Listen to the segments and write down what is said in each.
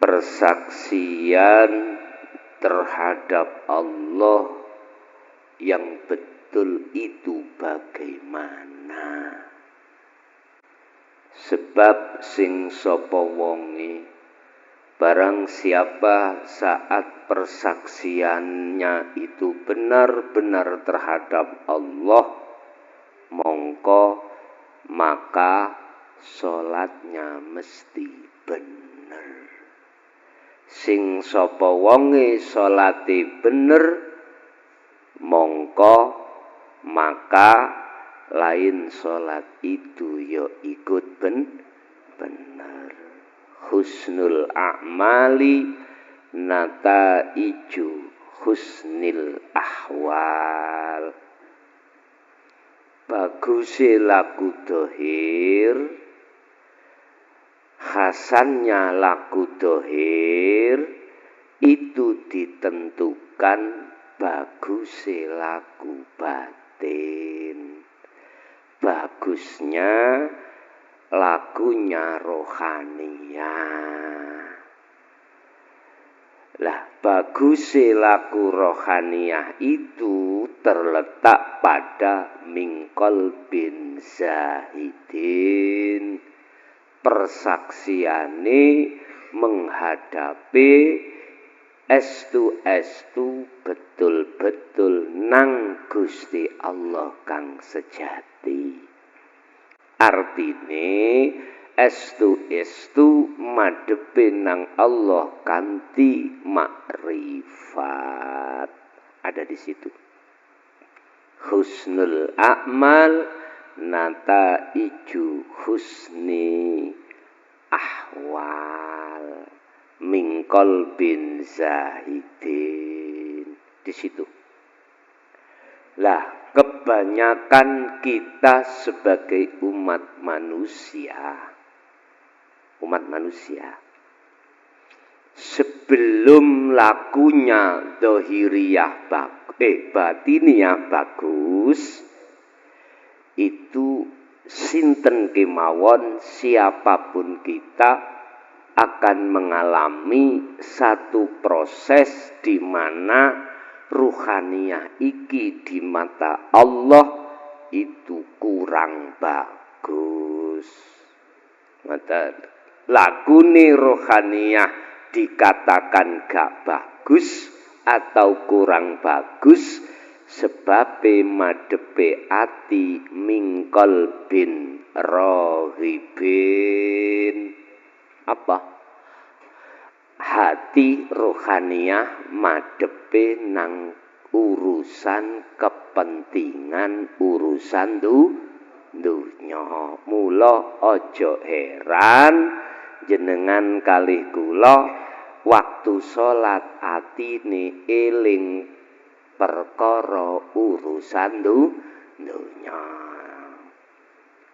persaksian terhadap Allah yang betul itu bagaimana? Sebab sing sapa wonge barang siapa saat persaksiannya itu benar-benar terhadap Allah, mongko maka sholatnya mesti bener. Sing sapa wonge sholate bener, mongko maka lain sholat itu ya ikut bener. Husnul a'mali nataiju husnil ahwal. Bagusnya laku dohir, hasannya laku dohir, itu ditentukan bagusnya laku batin. Bagusnya lakunya rohaniyah. Lah, bagusnya laku rohaniyah itu terletak pada mingkol bin zahidin. Persaksiane menghadapi estu betul-betul nang Gusti Allah kang sejati. Artine estu madhepe nang Allah kanthi makrifat. Ada di situ. Husnul a'mal nataiju husni ahwal mingkol bin zahidin. Di situ. Lah, kebanyakan kita sebagai umat manusia sebelum lakunya dohiriyah batiniyah bagus, itu sinten kemawon siapapun kita akan mengalami satu proses di mana ruhaniyah iki di mata Allah itu kurang bagus. Mata lakune rohaniyah dikatakan gak bagus atau kurang bagus sebab madhepe ati mingkol bin rohibin. Apa? Hati rohaniyah madhepe nang urusan kepentingan urusan dunya. Mula aja heran jenengan kalih kula waktu salat atine eling perkara urusan dunya.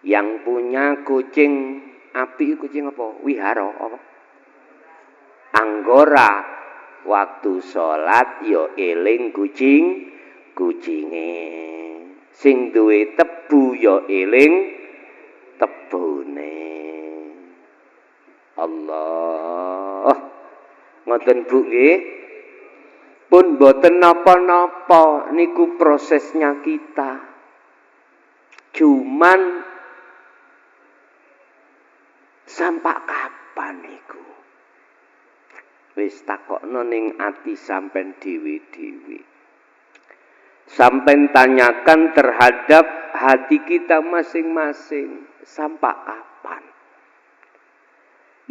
Yang punya kucing api, kucing apa? Wihara apa? Anggora. Waktu sholat yo eling kucinge. Sing duwe tebu yo eling tebune. Allah. Ngoten Bu nggih. Pun boten napa-napa niku prosesnya kita. Cuman sampai kapan niku? Wis takokno ning ati sampean dhewe-dhewe. Sampean tanyakan terhadap hati kita masing-masing, sampai kapan?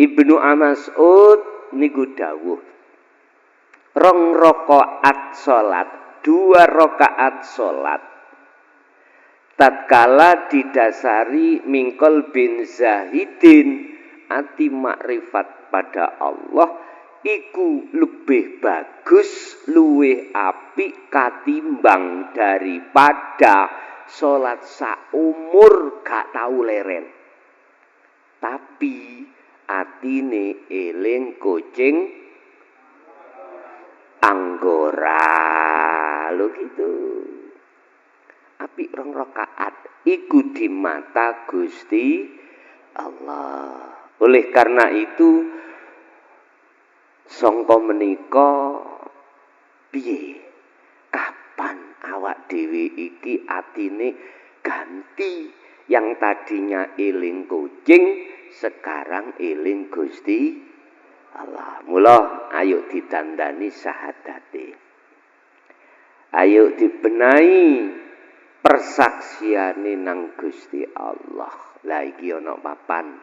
Ibnu Mas'ud niku dawuh, 2 rakaat salat, 2 rakaat salat tatkala didasari mingkol bin zahidin ati makrifat pada Allah iku lebih bagus, luwih apik katimbang daripada salat saumur gak tau leren. Tapi atine eling kucing anggora. Lho gitu. Apik 2 rakaat iku di mata Gusti Allah. Oleh karena itu Sangka menika piye? Kapan awak dhewe iki atine ganti, yang tadinya eling kucing sekarang eling Gusti Allah. Mula ayo ditandani syahadate. Ayo dibenahi persaksiane nang Gusti Allah. Lah iki ana papan.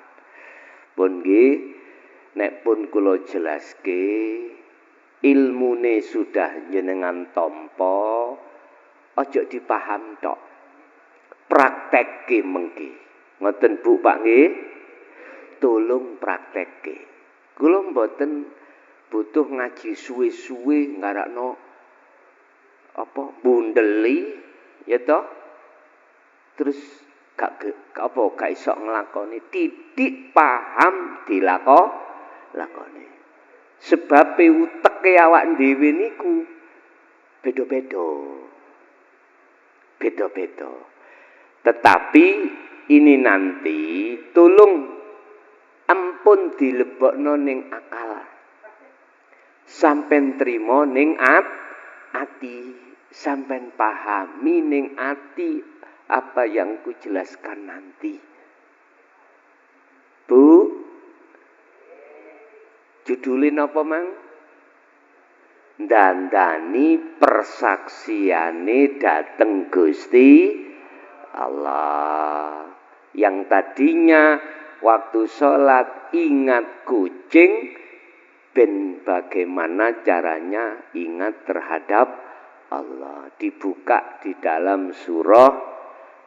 Pun nggih, nek pun kula jelaske, ilmune sudah jenengan tampa, aja dipaham tok. Praktekke mengki. Ngoten Bu Pak nggih? Tolong praktekke. Kula mboten butuh ngaji suwe-suwe ngarakno bundeli ya toh. Terus gak iso nglakoni, titik paham dilakoni. Sebab uteke awak dhewe niku beda-beda. Tetapi ini nanti tolong ampun dilebokno ning akal. Sampeyan trima ning ati, sampeyan pahami ning ati apa yang kujelaskan nanti. Bu, judulin apa mang? Dandani persaksiane dateng Gusti Allah. Yang tadinya waktu sholat ingat kucing, ben bagaimana caranya ingat terhadap Allah. Dibuka di dalam surah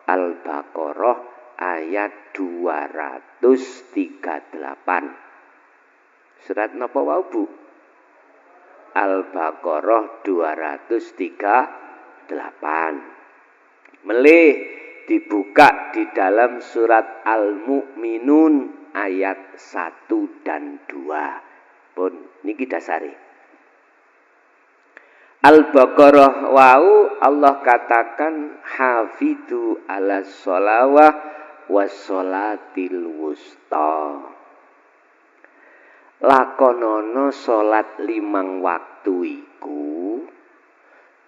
Al-Baqarah ayat 238. Surat napa wau Bu? Al-Baqarah 238. Melih dibuka di dalam surat Al-Mu'minun ayat 1 dan 2. Pun niki dasari. Al-Baqarah wau Allah katakan hafidhu ala sholawah was sholatil wusta. Lakonono salat 5 waktu iku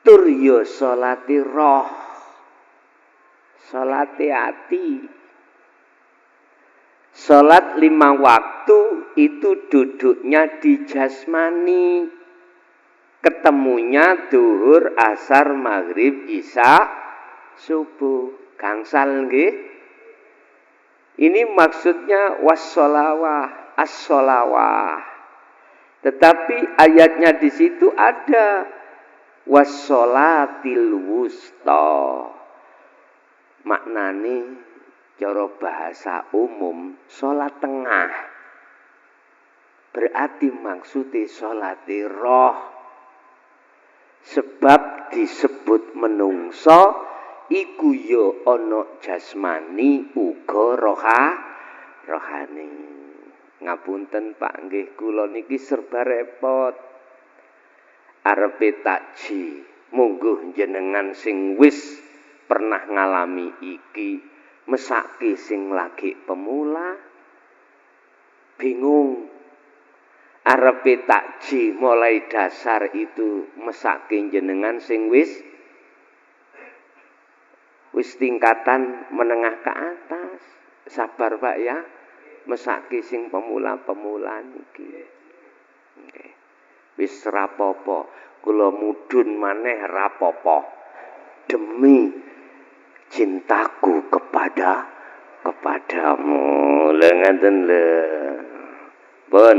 tur ya salate roh, salate ati. Salat 5 waktu itu duduknya di jasmani, ketemunya duhur, asar, maghrib, isya, subuh. Gangsal nggih. Ini maksudnya wassolawah. As-sholawah. Tetapi ayatnya di situ ada wassolatil wusta. Maknane cara bahasa umum salat tengah. Berarti maksudnya salat roh. Sebab disebut menungso iku ya ana jasmani uga rohani. Ngapunten Pak nggih, kula niki serba repot. Arepe takji, monggo jenengan sing wis pernah ngalami iki, mesake sing lagi pemula bingung. Arepe takji mulai dasar itu mesake jenengan sing wis tingkatan menengah ke atas. Sabar Pak ya. Mesake sing pemula-pemula niki. Nggih. Wis rapopo, kula mudhun maneh rapopo. Demi cintaku kepadamu. Lha ngaten lho. Pun.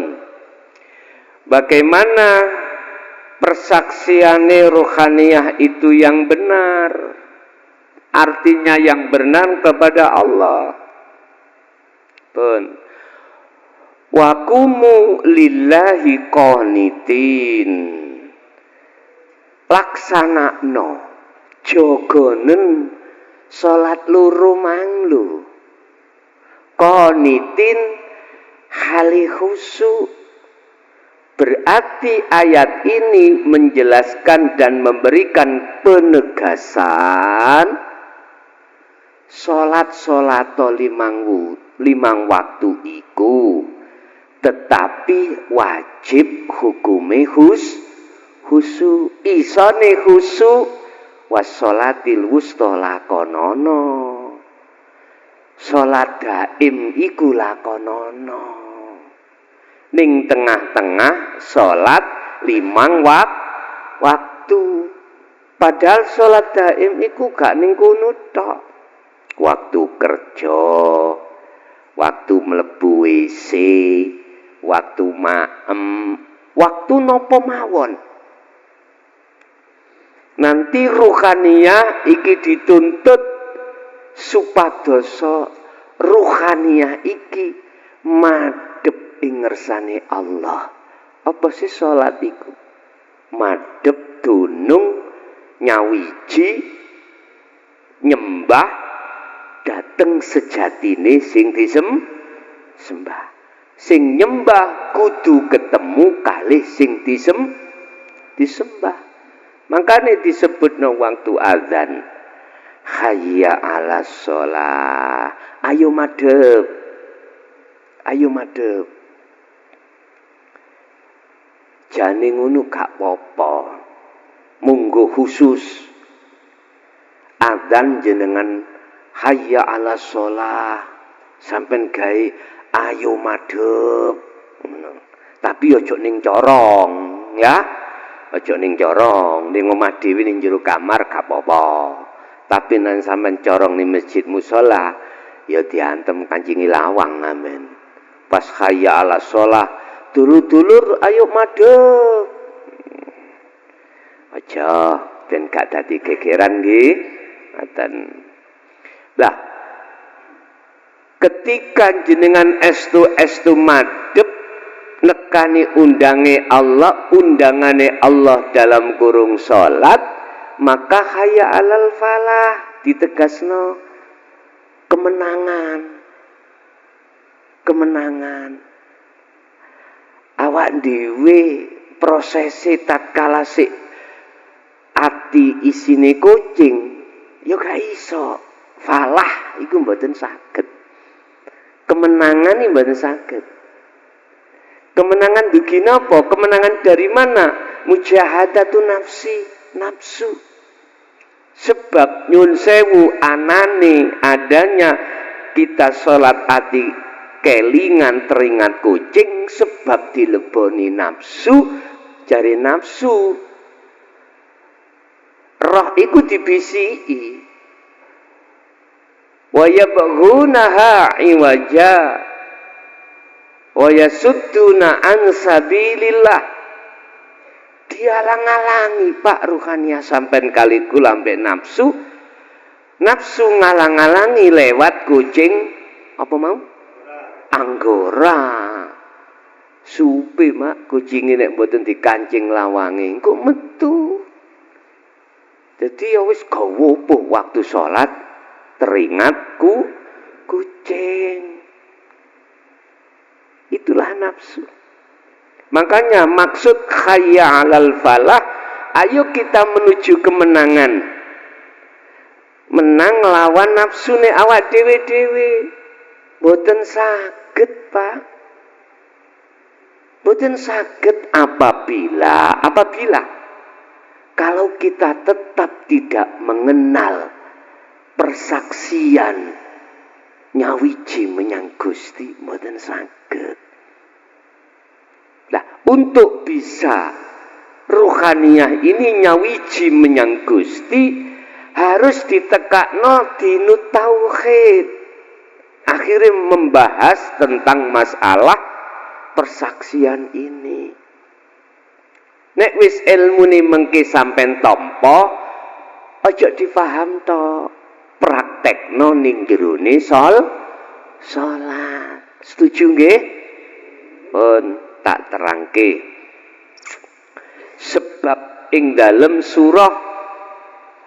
Bagaimana persaksiane rohaniyah itu yang benar? Artinya yang benar kepada Allah. Pun wakumu lillahi qanitin, laksanakno jogonen salat loro manglu, qanitin hali khusyuk. Berarti ayat ini menjelaskan dan memberikan penegasan limang waktu iku tetapi wajib hukume husu isone husu wassolatil wusta lakonono salat daim iku lakonono ning tengah-tengah salat 5 waktu padahal salat daim iku gak ning kono tok waktu kerja waktu mlebu WC waktu maem waktu nopo mawon nanti ruhaniyah iki dituntut supadoso ruhaniyah iki madhep ing ngersane Allah apa sih salat iku madhep dunung nyawiji nyembah dateng sejatine sing disembah sing nyembah kudu ketemu kalih sing disembah makanya disebutno waktu azan hayya 'alas shalah ayo madhep jane ngono gak apa-apa munggo khusus azan jenengan hayya 'alas shalah sampean gawe ayo madhep tapi ojo ning corong ya ojo ning corong ning omah dhewe ning jero kamar gak apa-apa tapi nang sampean corong ning masjid musala ya diantem kancingi lawang amen pas hayya 'alas shalah dulur-dulur ayo madhep aja ben gak dadi gegeran nggih ngoten lah ketika jenengan estu madhep nekani undangane Allah dalam kurung salat maka hayya 'alal falah ditegasno kemenangan awak dhewe prosese tatkala sik ati isine kucing ya gak iso falah iku mboten saged kemenangan iki mboten saged kemenangan dugi napa kemenangan dari mana mujahadatu nafsu sebab nyun sewu anane adanya kita salat ati kelingan teringat kucing sebab dileboni nafsu jare nafsu roh iku dibisiki wa yabghunaha iwaja wa yasudduna an sabilillah dialang-alangi Pak ruhania sampean kaliku lambe nafsu ngalang-alangi lewat kucing apa mau anggora supe mak kucinge nek mboten dikancing lawange kok metu dadi ya wis gawa waktu salat teringat kucing itulah nafsu makanya maksud hayya 'alal falah ayo kita menuju kemenangan menang lawan nafsune awak dhewe-dhewe boten saged Pak boten saged apabila kalau kita tetap tidak mengenal persaksian nyawiji menyang Gusti boten saged lah untuk bisa ruhaniyah ini nyawiji menyang Gusti harus ditekakno dinu tauhid akhirnya membahas tentang masalah persaksian ini nek wis ilmune mengke sampean tampa aja difaham to praktekno ning jerone salat setuju nggih pun tak terangke sebab ing dalem surah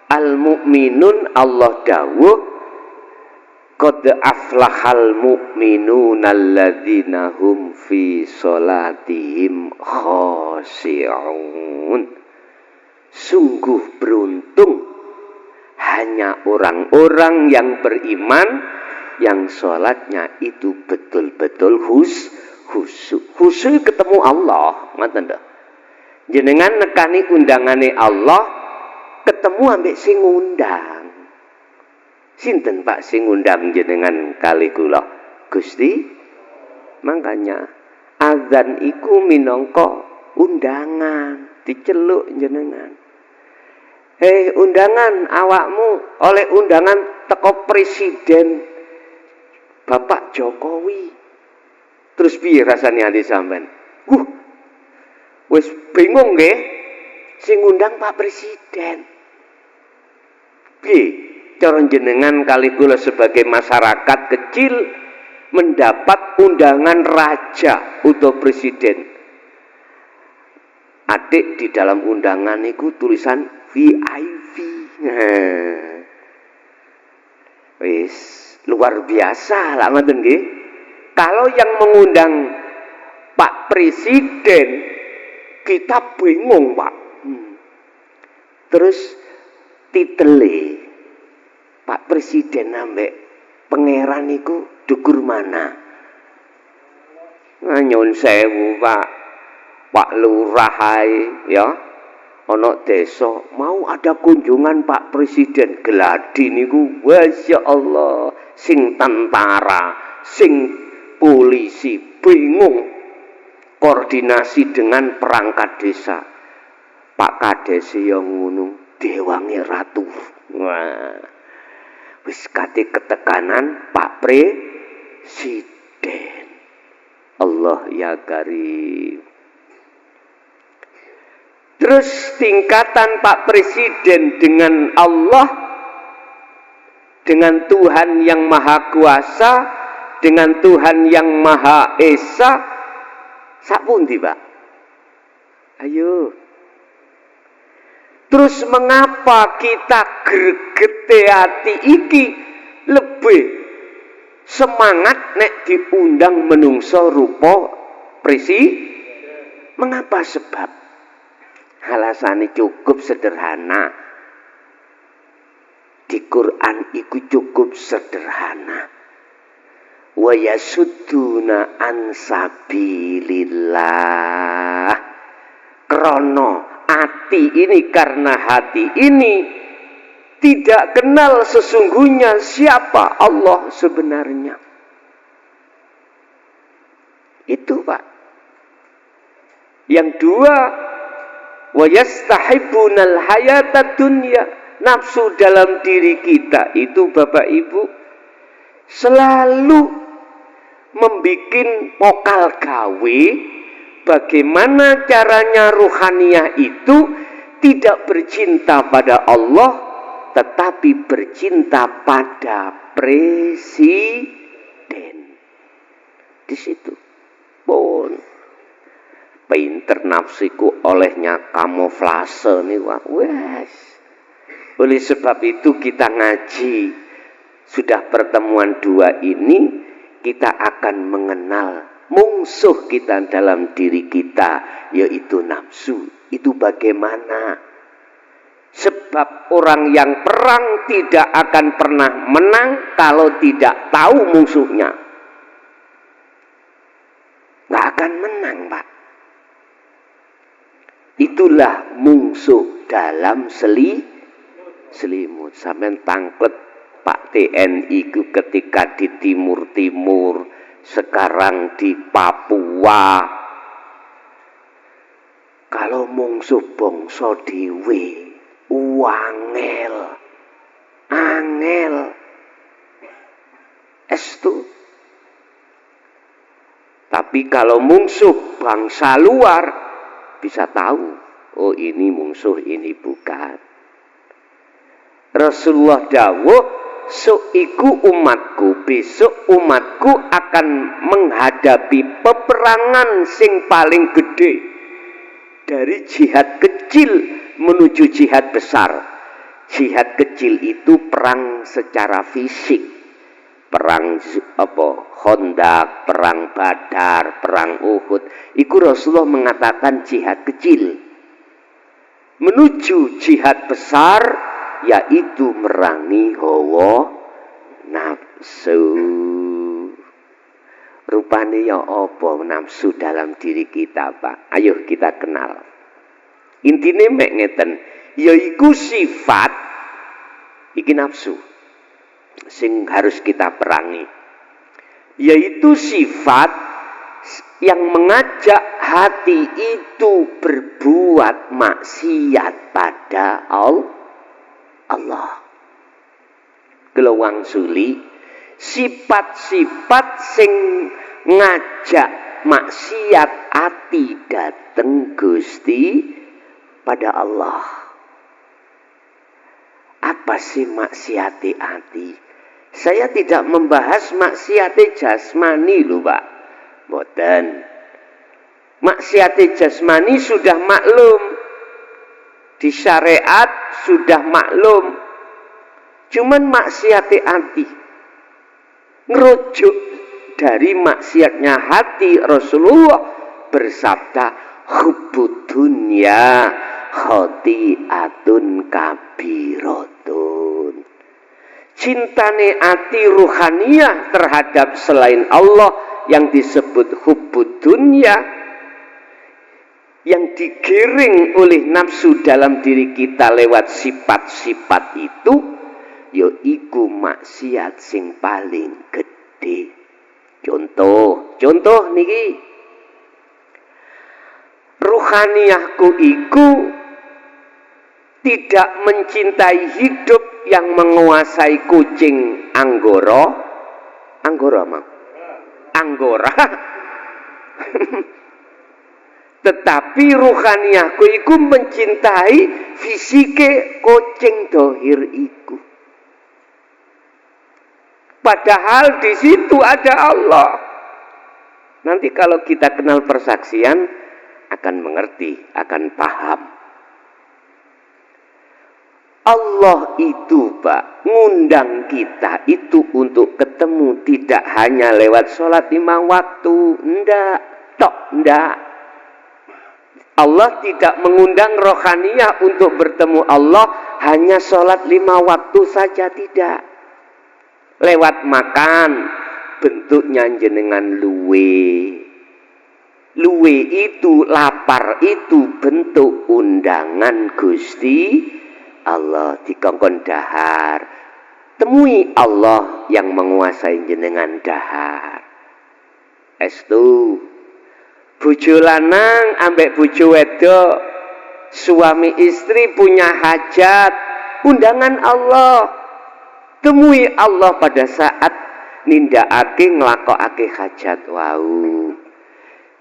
Al-Mu'minun Allah dawuh qad aflahal mu'minuna alladzina hum fi sholatihim khashi'un sungguh beruntung hanya orang-orang yang beriman yang sholatnya itu betul-betul khusyuk ketemu Allah, ngoten lho. Jenengan nekani undangane Allah, ketemu ambek sing ngundang. Sinten Pak sing ngundang jenengan kali kula? Gusti. Makanya azan iku minangka undangan, diceluk jenengan. Undangan awakmu oleh undangan teko presiden Bapak Jokowi. Terus piye rasane ati sampean? Wis bingung nggih sing ngundang Pak Presiden. Piye cara jenengan kali kula sebagai masyarakat kecil mendapat undangan raja atau presiden? Adik di dalam undangan itu tulisan VIP. Wis luar biasa lah ngoten nggih. Kalau yang mengundang Pak Presiden kita bingung Pak. Terus titele Pak Presiden ambek pangeran niku dukur mana? Nyun sewu Pak Lurah ya. Ana desa mau ada kunjungan Pak Presiden, gladi niku Masya Allah, sing tentara, sing polisi bingung koordinasi dengan perangkat desa. Pak Kades yang ngono dewange ratu. Wah. Wis kate ketekanan Pak Presiden. Allah ya karim. Terus tingkatan Pak Presiden dengan Allah, dengan Tuhan yang Maha Kuasa, dengan Tuhan yang Maha Esa, sapundi Pak? Ayo. Terus mengapa kita gregete ati iki lebih semangat nek diundang menungso rupa presiden? Mengapa? Sebab alasannya cukup sederhana. Di Quran itu cukup sederhana. Wa yasudduna an sabilillah. Krono hati ini, karena hati ini tidak kenal sesungguhnya siapa Allah sebenarnya. Itu Pak. Yang dua, wa yastahibbunal hayatad dunya. Nafsu dalam diri kita itu Bapak Ibu selalu membikin pokal gawe bagaimana caranya ruhaniyah itu tidak bercinta pada Allah tetapi bercinta pada presiden. Di situ pun pinter nafsiku olehnya kamuflase nih wah. Wes. Oleh sebab itu kita ngaji sudah pertemuan dua ini kita akan mengenal musuh kita dalam diri kita yaitu nafsu. Itu bagaimana? Sebab orang yang perang tidak akan pernah menang kalau tidak tahu musuhnya. Nggak akan menang Pak. Itulah musuh dalam selimut. Sampai tangklet Pak TNI ku ketika di timur-timur, sekarang di Papua. Kalau musuh bangsa dhewe, angel. Estu. Tapi kalau musuh bangsa luar bisa tahu, oh ini musuh, ini bukan. Rasulullah dawuh, iku umatku, besok umatku akan menghadapi peperangan sing paling gede. Dari jihad kecil menuju jihad besar. Jihad kecil itu perang secara fisik. Perang Khandaq, perang Badar, perang Uhud. Iku Rasulullah mengatakan jihad kecil. Menuju jihad besar, yaitu merangi hawa nafsu. Rupane ya apa nafsu dalam diri kita, Pak? Ayo kita kenal. Intine mek ngeten, yaiku sifat iki nafsu sing harus kita perangi. Yaitu sifat yang mengajak hati itu berbuat maksiat pada Allah. Gelowang suli sifat-sifat sing ngajak maksiat ati dateng Gusti pada Allah. Apa sih maksiati ati? Saya tidak membahas maksiati jasmani lho, Pak. Mboten. Maksiati jasmani sudah maklum. Di syariat sudah maklum. Cuman maksiati hati, ngerujuk dari maksiatnya hati. Rasulullah bersabda, hubbud dunya khati'atun kabiratun. Cintane hati ruhaniyah terhadap selain Allah yang disebut hubbud dunya, yang digiring oleh nafsu dalam diri kita lewat sifat-sifat itu, yaiku maksiat sing paling gede. Contoh niki, ruhaniyahku iku tidak mencintai hidup yang menguasai kucing anggora tetapi ruhaniyahku iku mencintai fisike kucing dohir iku. Padahal di situ ada Allah. Nanti kalau kita kenal persaksian akan mengerti, akan paham. Allah itu, Pak, ngundang kita itu untuk ketemu tidak hanya lewat sholat 5 waktu, ndak. Allah tidak mengundang rohaniyah untuk bertemu Allah hanya sholat 5 waktu saja, tidak. Lewat makan, bentuknya jenengan luwe itu, lapar itu bentuk undangan Gusti Allah. Dikongkon dahar, temui Allah yang menguasai jenengan dahar. Estu bojo lanang ambek bojo wedok, suami istri punya hajat, undangan Allah. Temui Allah pada saat nindakake nglakokake hajat wau.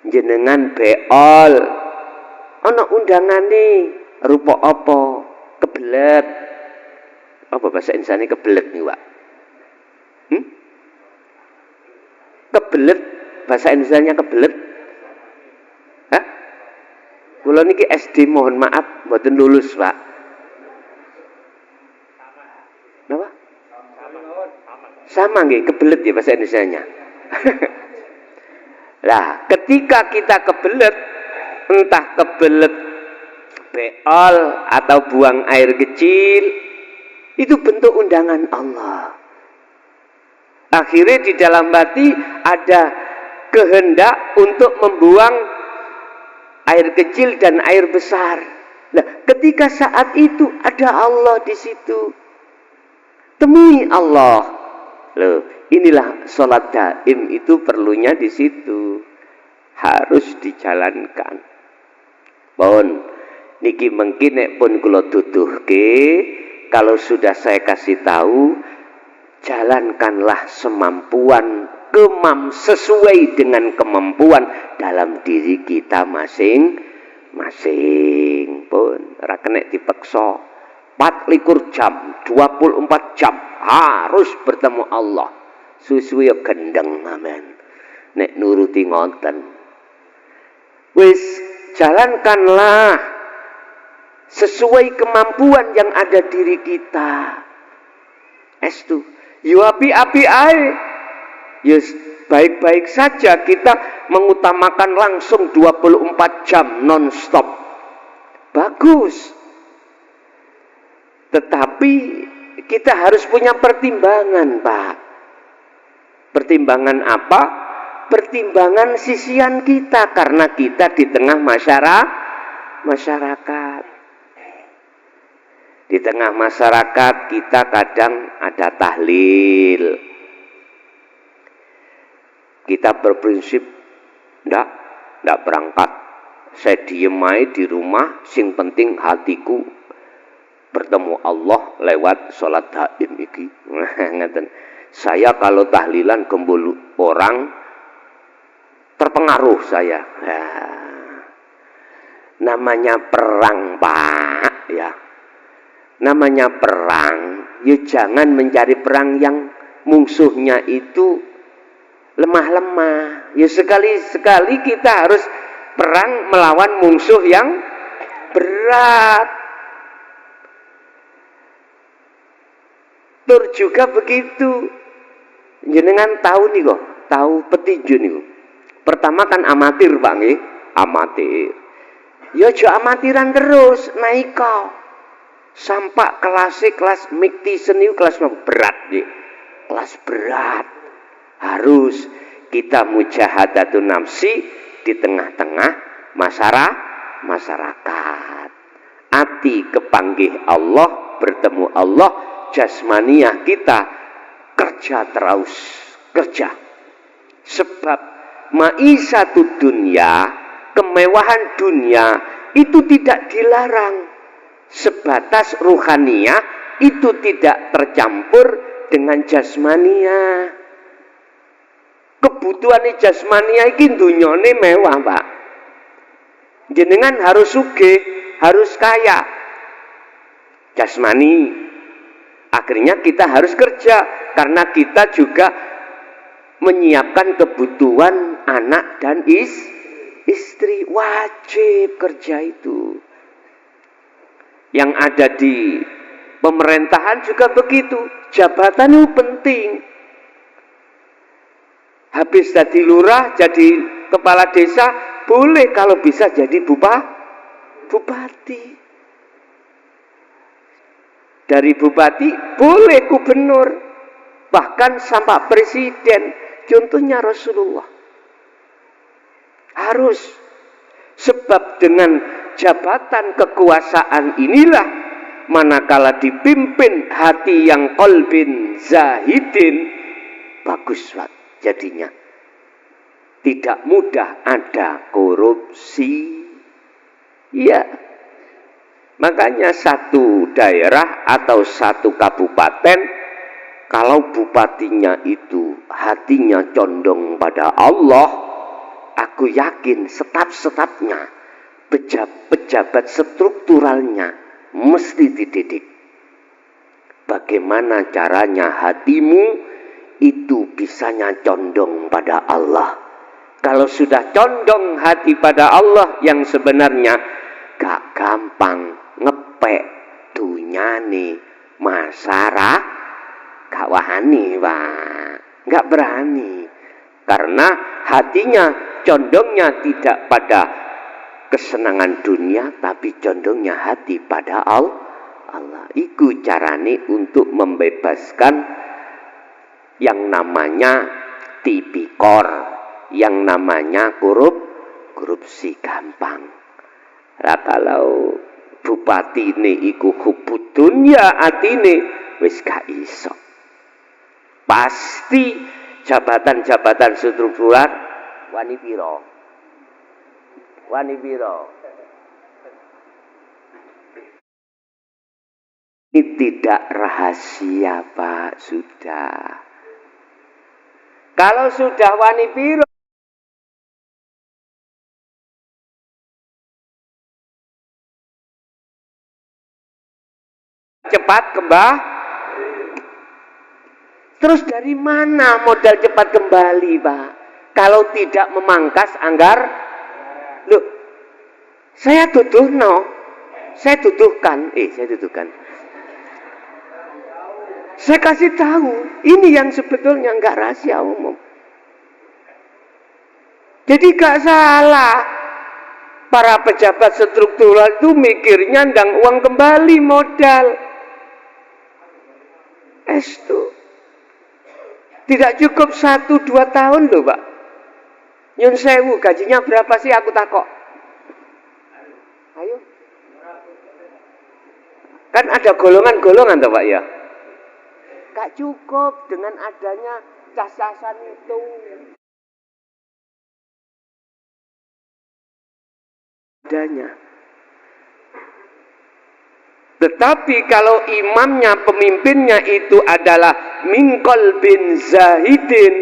Jenengan beol, ana undangane rupa apa? Kebelet. Apa bahasa Indonesia kebelet nih, Pak? Kebelet, bahasa Indonesianya kebelet. Hah? Kula niki SD, mohon maaf mboten lulus, Pak. Napa? Sama nggih, kebelet ya bahasa Indonesianya. Lah, ketika kita kebelet, entah kebelet beol atau buang air kecil, itu bentuk undangan Allah. Akhirnya di dalam hati ada kehendak untuk membuang air kecil dan air besar. Nah, ketika saat itu ada Allah di situ. Temui Allah. Loh, inilah sholat daim itu perlunya di situ. Harus dijalankan. Pun niki mungkin nek pun kula duduhke, kalau sudah saya kasih tahu, jalankanlah semampuan, sesuai dengan kemampuan dalam diri kita masing-masing. Pun ora kenek dipeksa. 24 jam, 24 jam harus bertemu Allah. Susu ya gendeng, amen. Nek nuruti ngoten. Wis jalankanlah sesuai kemampuan yang ada diri kita. Estu, yo api-api ae. Yes, baik-baik saja kita mengutamakan langsung 24 jam non-stop. Bagus. Tetapi kita harus punya pertimbangan, Pak. Pertimbangan apa? pertimbangan sisian kita karena kita di tengah masyarakat. Di tengah masyarakat kita kadang ada tahlil. Kita berprinsip ndak berangkat. Saya diem aja di rumah, sing penting hatiku bertemu Allah lewat sholat haid iki. Saya kalau tahlilan gembul orang terpengaruh saya. Ya. Namanya perang, Pak, ya. Namanya perang, ya jangan mencari perang yang musuhnya itu lemah-lemah. Ya sekali-sekali kita harus perang melawan musuh yang berat. Tur juga begitu. Jenengan tahu nih kok, tahu petinju nih. Pertama kan amatir, Pak nggih, amatir. Ya aja amatiran terus, naik kau. Sampai kelas miktisen itu kelas berat nih. Kelas berat. Harus kita mujahadatun nafsi di tengah-tengah masyarakat. Ati kepanggih Allah, bertemu Allah, jasmaniah kita kerja terus, kerja. Sebab maisatu dunia, kemewahan dunia itu tidak dilarang. Sebatas ruhania itu tidak tercampur dengan jasmania. Kebutuhan jasmania iki dunyane mewah, Pak. Jenengan harus sugih, harus kaya. Jasmani. Akhirnya kita harus kerja karena kita juga menyiapkan kebutuhan anak dan istri. Wajib kerja itu. Yang ada di pemerintahan juga begitu. Jabatan itu penting. Habis jadi lurah, jadi kepala desa, boleh kalau bisa jadi bupati. Dari bupati boleh gubernur, bahkan sampai presiden. Contohnya Rasulullah. Harus. Sebab dengan jabatan kekuasaan inilah manakala dipimpin hati yang qalbin zahidin, bagus, Pak. Jadinya tidak mudah ada korupsi. Ya. Makanya satu daerah atau satu kabupaten, kalau bupatinya itu hatinya condong pada Allah, aku yakin setap-setapnya pejabat strukturalnya mesti dididik. Bagaimana caranya hatimu itu bisanya condong pada Allah. Kalau sudah condong hati pada Allah yang sebenarnya gak gampang ngepek dunyane masyarakat, gak wahani, Pak. Gak berani. Karena hatinya condongnya tidak pada kesenangan dunia, tapi condongnya hati pada Allah. Iku carane untuk membebaskan yang namanya tipikor, yang namanya korupsi gampang. Lah kalau bupati ini iku hubud dunya atine wis gak iso. Pasti jabatan-jabatan struktural wani piro. Ini tidak rahasia, Pak, sudah. Kalau sudah wani piro cepat kembali. Terus dari mana modal cepat kembali, Pak? Kalau tidak memangkas anggar, loh, saya tuduhkan. Saya kasih tahu, ini yang sebetulnya enggak rahasia umum. Jadi gak salah. Para pejabat struktural itu mikirnya ndang uang kembali modal. Estu. Tidak cukup 1-2 tahun loh, Pak. Nyun sewu, gajinya berapa sih aku takok? Ayo. Kan ada golongan-golongan toh Pak ya? Gak cukup dengan adanya cas-casan itu. Adanya. Tetapi kalau imamnya, pemimpinnya itu adalah mingkol bin zahidin,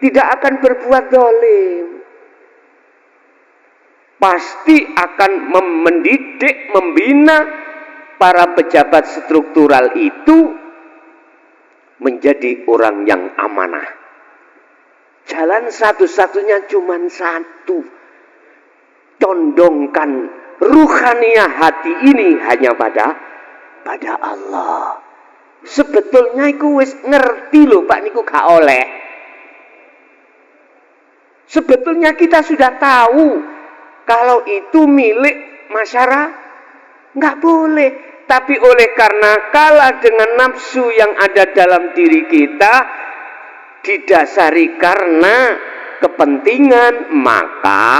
tidak akan berbuat dolim. Pasti akan mendidik, membina para pejabat struktural itu menjadi orang yang amanah. Jalan satu-satunya cuma satu. Condongkan ruhaniah hati ini hanya pada Allah. Sebetulnya iku wis ngerti loh Pak niku gak oleh. Sebetulnya kita sudah tahu kalau itu milik masyarakat nggak boleh. Tapi oleh karena kalah dengan nafsu yang ada dalam diri kita, didasari karena kepentingan, maka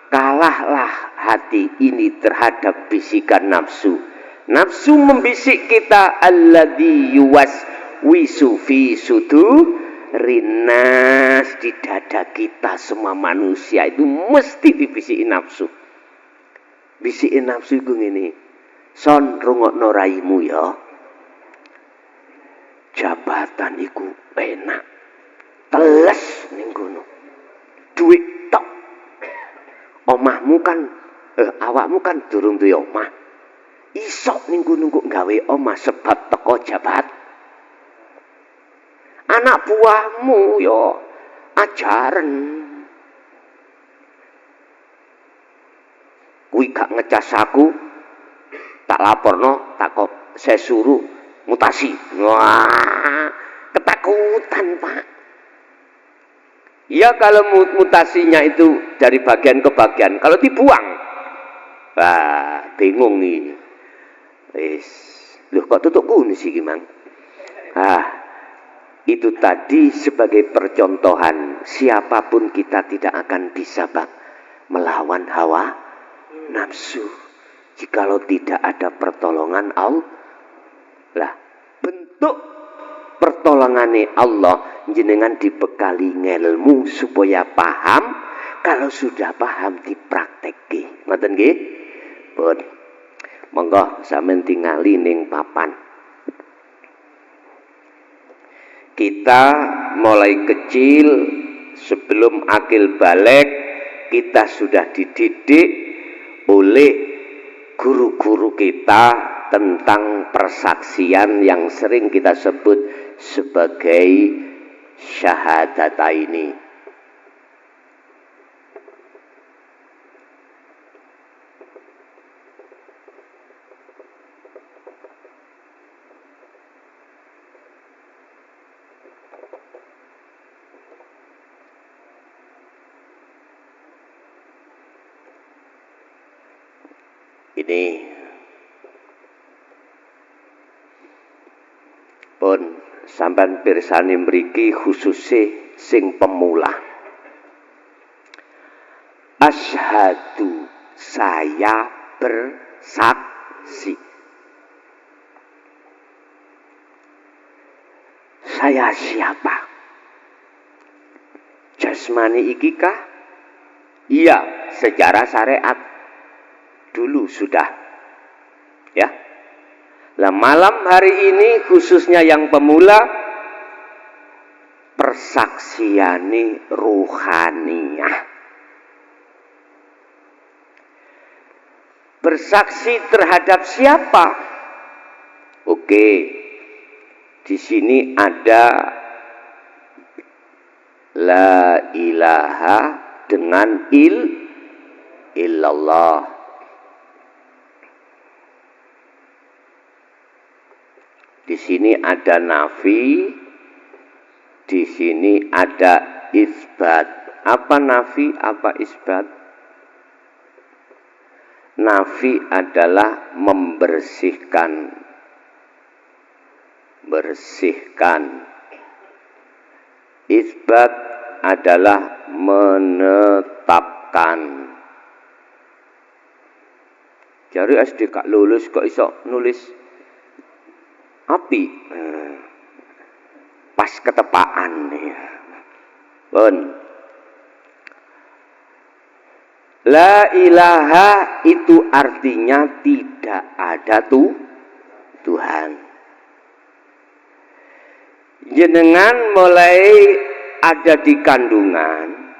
kalahlah hati ini terhadap bisikan nafsu. Nafsu membisik kita, alladzi yuwaswisu fi sudurinas, di dada kita semua manusia itu mesti dibisiki nafsu. Bisikin nafsu iku ngene. Son rungokno raimu ya. Jabatan iku enak. Teles ning kono. Duit tok. Omahmu kan awakmu kan durung duwe omah. Isok ning kono kok gawe omah sebab teko jabat. Anak buahmu yo ajaran. Kuwi gak ngecas aku, tak laporno, tak kok saya suruh mutasi. Wah, ketakutan Pak. Ya kalau mutasinya itu dari bagian ke bagian, kalau dibuang, wah bingung nih. Wis, loh kok tutup kuning sih gimang? Itu tadi sebagai percontohan, siapapun kita tidak akan bisa Pak melawan hawa nafsu jikalau tidak ada pertolongan Allah. Lah, bentuk pertolongannya Allah jenengan dibekali ngelmu supaya paham, kalau sudah paham dipraktekke. Ngoten nggih? Pun monggo sampeyan tingali ning papan. Kita mulai kecil sebelum akil balik kita sudah dididik oleh guru-guru kita tentang persaksian yang sering kita sebut sebagai syahadataini. Ini pun sampean pirsani mriki khususe sing pemula. Asyhadu, saya bersaksi. Saya siapa? Jasmani iki kah? Iya, secara syariat dulu sudah. Ya. Lah malam hari ini khususnya yang pemula persaksiane ruhaniyah. Bersaksi terhadap siapa? Oke. Di sini ada la ilaha dengan illallah. Di sini ada nafi, di sini ada isbat. Apa nafi, apa isbat? Nafi adalah membersihkan, bersihkan. Isbat adalah menetapkan. Jari SD kak lulus kok iso nulis api. Pas ketepaan nih. Pun. La ilaha itu artinya tidak ada Tuhan. Jenengan mulai ada di kandungan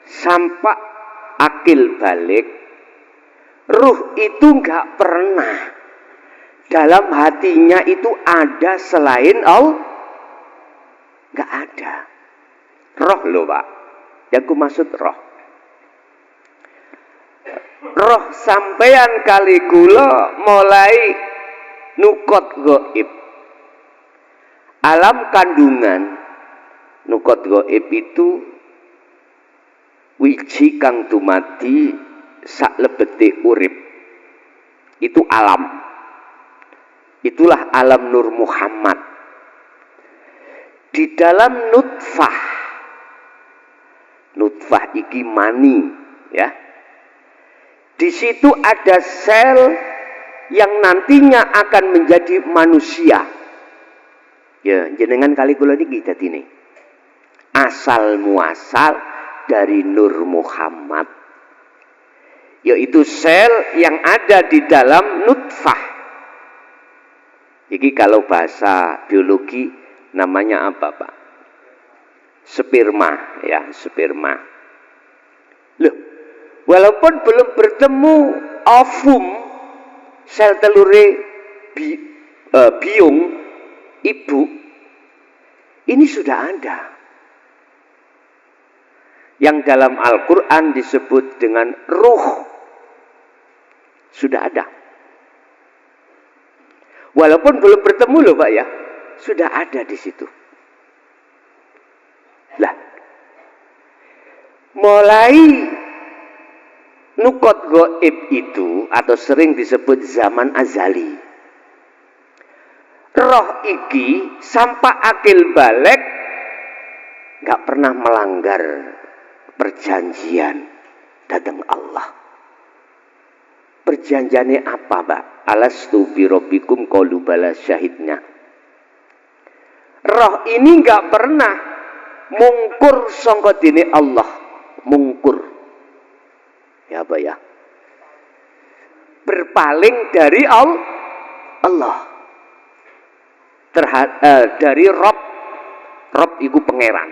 sampai akil balik, ruh itu nggak pernah dalam hatinya itu ada selain Allah. Nggak ada. Roh loh Pak. Yang ku maksud roh. Roh sampeyan kali kula mulai nukot goib. Alam kandungan nukot goib itu wiji kang dumadi saklebete urip. Itu alam. Itulah alam Nur Muhammad. Di dalam nutfah. Nutfah iki mani, ya. Di situ ada sel yang nantinya akan menjadi manusia. Ya, jenengan kali kula niki dadi ini. Asal muasal dari Nur Muhammad. Yaitu sel yang ada di dalam nutfah. Iki kalau bahasa biologi namanya apa, Pak? Sperma, ya, sperma. Loh, walaupun belum bertemu ovum, sel telure biung ibu, ini sudah ada. Yang dalam Al-Quran disebut dengan ruh. Sudah ada. Walaupun belum bertemu loh Pak ya, sudah ada di situ. Lah, mulai nukot goib itu atau sering disebut zaman azali. Roh iki sampai akil balik gak pernah melanggar perjanjian datang Allah. Perjanjiannya apa, Pak? Alastu bi rabbikum qalu bala syahidnya. Roh ini gak pernah mungkur sangka dene Allah, mungkur. Ya apa ya? Berpaling dari Allah. Dari Rob. Rob itu pangeran.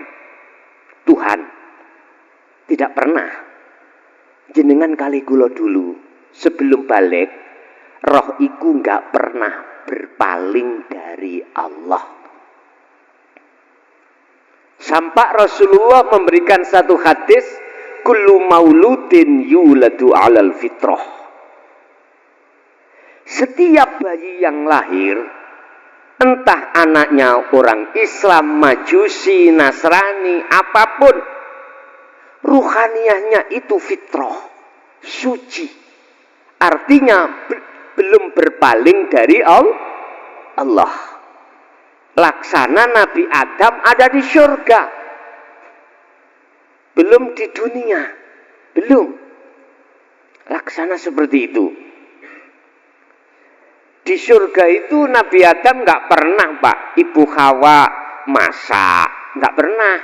Tuhan. Tidak pernah. Jenengan kali kula dulu sebelum balik, roh iku enggak pernah berpaling dari Allah. Sampai Rasulullah memberikan satu hadis, kullu mauludin yuladu 'alal fitrah. Setiap bayi yang lahir, entah anaknya orang Islam, Majusi, Nasrani, apapun, ruhaniyahnya itu fitrah, suci. Artinya belum berpaling dari Allah. Laksana Nabi Adam ada di surga, belum di dunia, belum. Laksana seperti itu. Di surga itu Nabi Adam nggak pernah, Pak, Ibu Hawa masak, nggak pernah.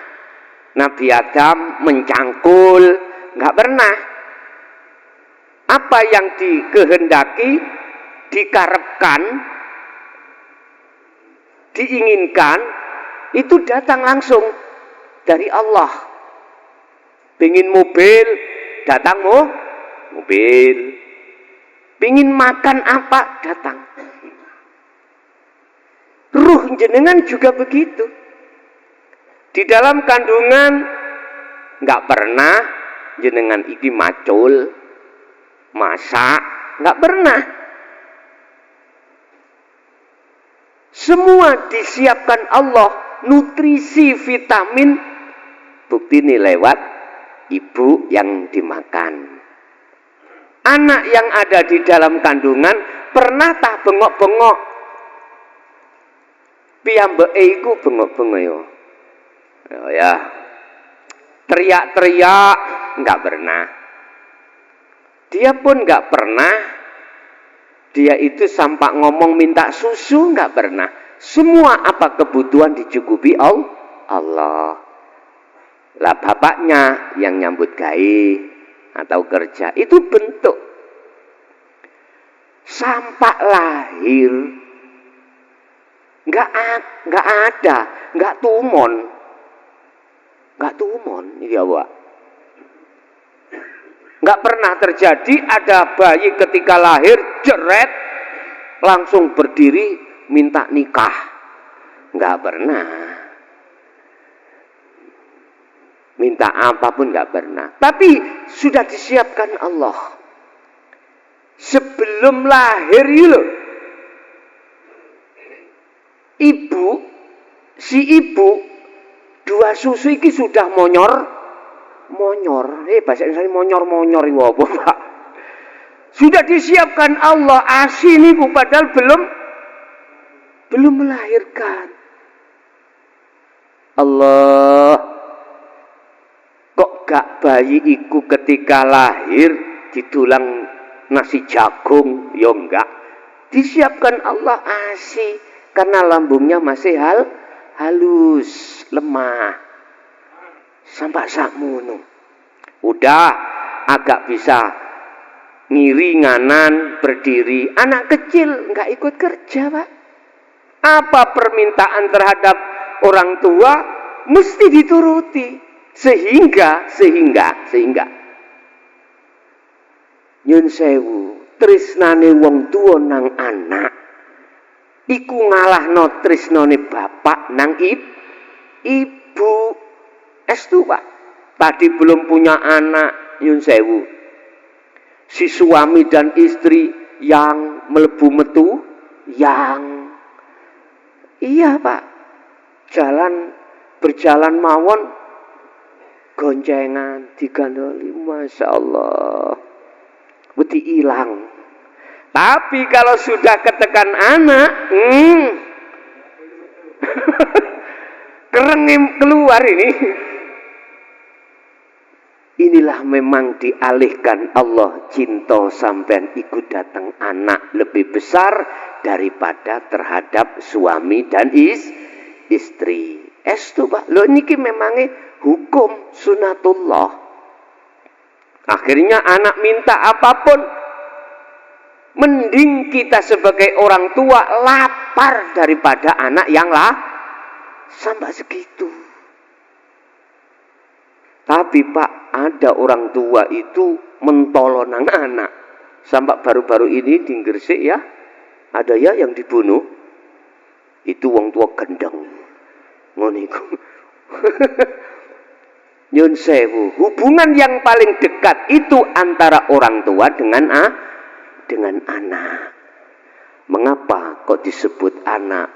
Nabi Adam mencangkul, nggak pernah. Apa yang dikehendaki, dikarepkan, diinginkan, itu datang langsung dari Allah. Pengin mobil, datang mobil. Pengin makan apa, datang. Ruh jenengan juga begitu. Di dalam kandungan nggak pernah jenengan iki macul, masak, nggak pernah. Semua disiapkan Allah, nutrisi, vitamin, bukti ini lewat ibu yang dimakan. Anak yang ada di dalam kandungan pernah tak bengok-bengok. Piyambake iku bengok-bengok yo. Ya. teriak-teriak, nggak pernah. Dia pun nggak pernah. Dia itu sampai ngomong minta susu, nggak pernah. Semua apa kebutuhan dicukupi Allah. Lah bapaknya yang nyambut gawe atau kerja itu bentuk sampai lahir nggak ada, nggak tumon, ya Pak. Nggak pernah terjadi ada bayi ketika lahir jeret langsung berdiri minta nikah, nggak pernah. Minta apapun nggak pernah. Tapi sudah disiapkan Allah. Sebelum lahir itu, si ibu dua susu ini sudah monyor. Bahasa Indonesia monyor itu apa, Pak? Sudah disiapkan Allah ASI ini padahal belum melahirkan. Allah. Kok gak bayi iku ketika lahir ditulang nasi jagung? Ya enggak. Disiapkan Allah ASI karena lambungnya masih halus, lemah. Sampai sakmono. Udah agak bisa ngiri nganan, berdiri. Anak kecil enggak ikut kerja, Pak. Apa permintaan terhadap orang tua mesti dituruti. Sehingga nyun sewu tresnane wong tua nang anak iku ngalahno tresnane bapak nang ibu. Estu Pak, tadi belum punya anak nyun sewu, si suami dan istri yang melebu metu yang iya Pak, berjalan mawon goncengan digandoli, Masya Allah, wedi hilang. Tapi kalau sudah ketekan anak, kerengim keluar ini. Inilah memang dialihkan Allah, cinta sampean ikut datang anak lebih besar daripada terhadap suami dan istri. Estu Pak, lo niki memangnya hukum sunatullah. Akhirnya anak minta apapun, mending kita sebagai orang tua lapar daripada anak yang sampai segitu. Tapi Pak, ada orang tua itu mentolonang anak. Sampai baru-baru ini di Gresik ya, ada ya yang dibunuh. Itu wong tua gendeng. Ngoniku. Nyun sewu, hubungan yang paling dekat itu antara orang tua dengan anak. Mengapa kok disebut anak?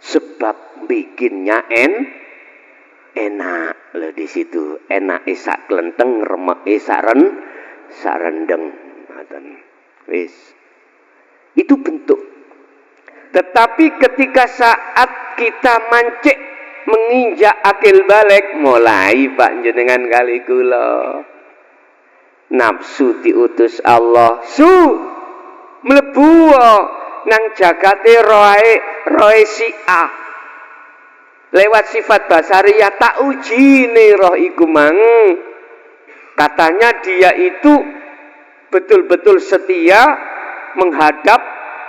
Sebab bikinnya enak. Loh di situ enak isak kelenteng, remek isak rendeng. Wis. Itu bentuk. Tetapi ketika saat kita mancik menginjak akil balik, mulai Pak jenengan kali kula nafsu diutus Allah mlebu nang jagate roe si A lewat sifat basariyah, tak uji nih roh iku mang. Katanya dia itu betul-betul setia menghadap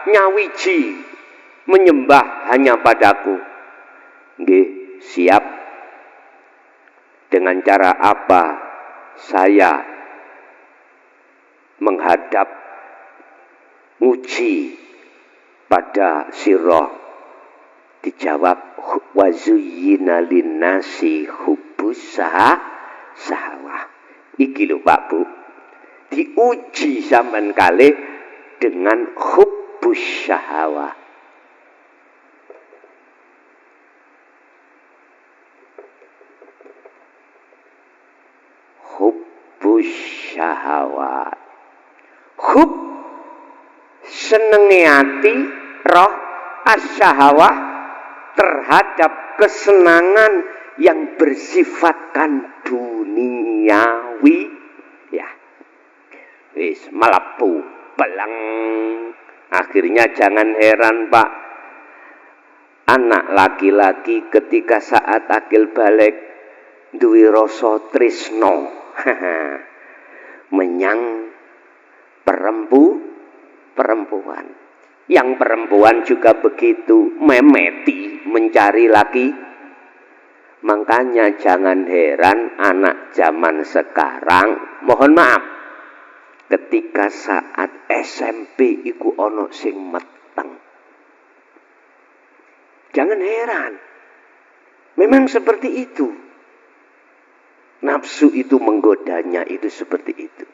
nyawiji, menyembah hanya padaku. Nggih, siap. Dengan cara apa saya menghadap uji pada sirah? Dijawab, wazuyyina linnasi hubbus sahwah. Iki lho Pak Bu, diuji sampean kalih dengan hubbus syahwah. Hubbus syahwat. Hub senenge ati, roh asyahwah terhadap kesenangan yang bersifatkan duniawi. Ya. Wis melebu belang. Akhirnya jangan heran Pak, anak laki-laki ketika saat akil balik duwe rasa tresno menyang perempuan. Yang perempuan juga begitu, memeti mencari laki. Makanya jangan heran anak zaman sekarang, mohon maaf, ketika saat SMP iku ono sing meteng. Jangan heran. Memang seperti itu. Nafsu itu menggodanya itu seperti itu.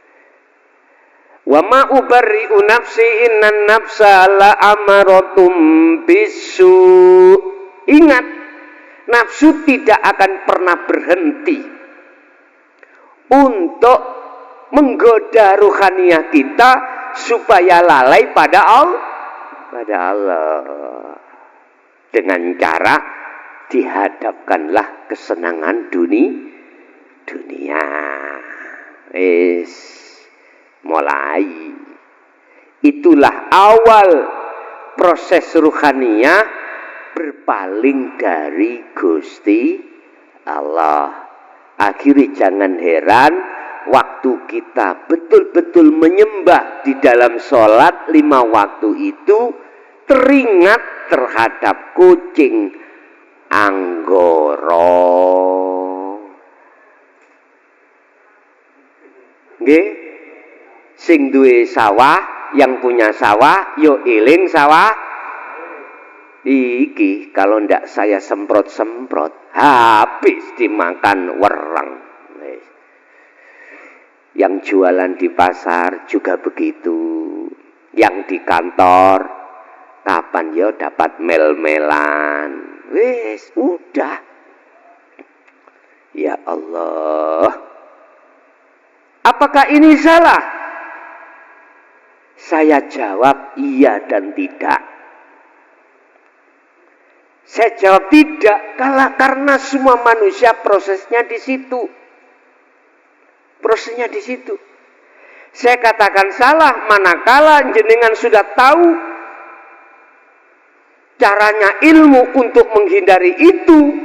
Wa ma ubarri'u nafsi innan nafsa la amaratum bisu. Ingat, nafsu tidak akan pernah berhenti untuk menggoda ruhaniyah kita supaya lalai pada Allah. Dengan cara dihadapkanlah kesenangan dunia. Mulai. Itulah awal proses ruhaniyah berpaling dari Gusti Allah. Akhirnya jangan heran waktu kita betul-betul menyembah di dalam sholat 5 waktu itu teringat terhadap kucing Anggoro. Nggih, sing duwe sawah, yang punya sawah, yo eling sawah. Iki kalau ndak saya semprot-semprot, habis dimakan wereng. Yang jualan di pasar juga begitu. Yang di kantor, kapan yo dapat mel-melan. Wis, udah. Ya Allah. Apakah ini salah? Saya jawab iya dan tidak. Saya jawab tidak, karena semua manusia prosesnya di situ. Prosesnya di situ. Saya katakan salah manakala jenengan sudah tahu caranya ilmu untuk menghindari itu,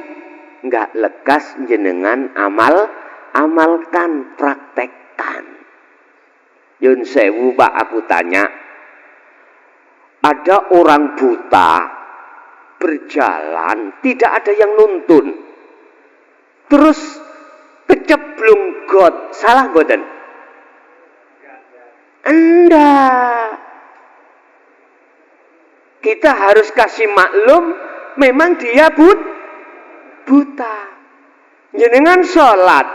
enggak lekas jenengan amalkan, praktekkan. Yun sewu Pak, aku tanya, ada orang buta berjalan, tidak ada yang nuntun, terus keceblung got, salah mboten? Enggak. Kita harus kasih maklum, memang dia buta. Jenengan sholat,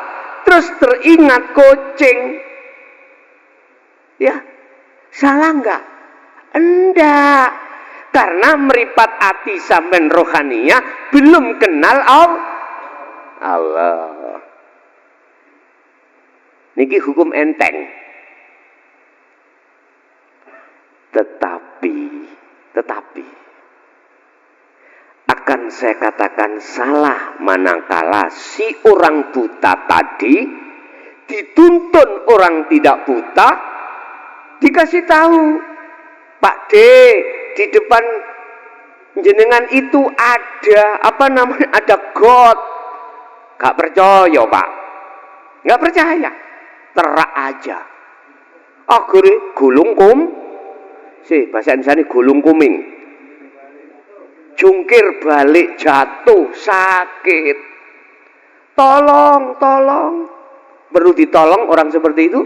terus teringat kucing. Ya, salah enggak? Enggak. Karena meripat hati sampean rohaniyah belum kenal Allah. Niki hukum enteng. Tetapi akan saya katakan salah manakala si orang buta tadi dituntun orang tidak buta, dikasih tahu, Pak D, di depan jenengan itu ada ada got. Gak percaya Pak, gak percaya, terak aja. Akhirnya gulung bahasa Indonesia gulung kuming, jungkir balik, jatuh, sakit. Tolong, perlu ditolong orang seperti itu?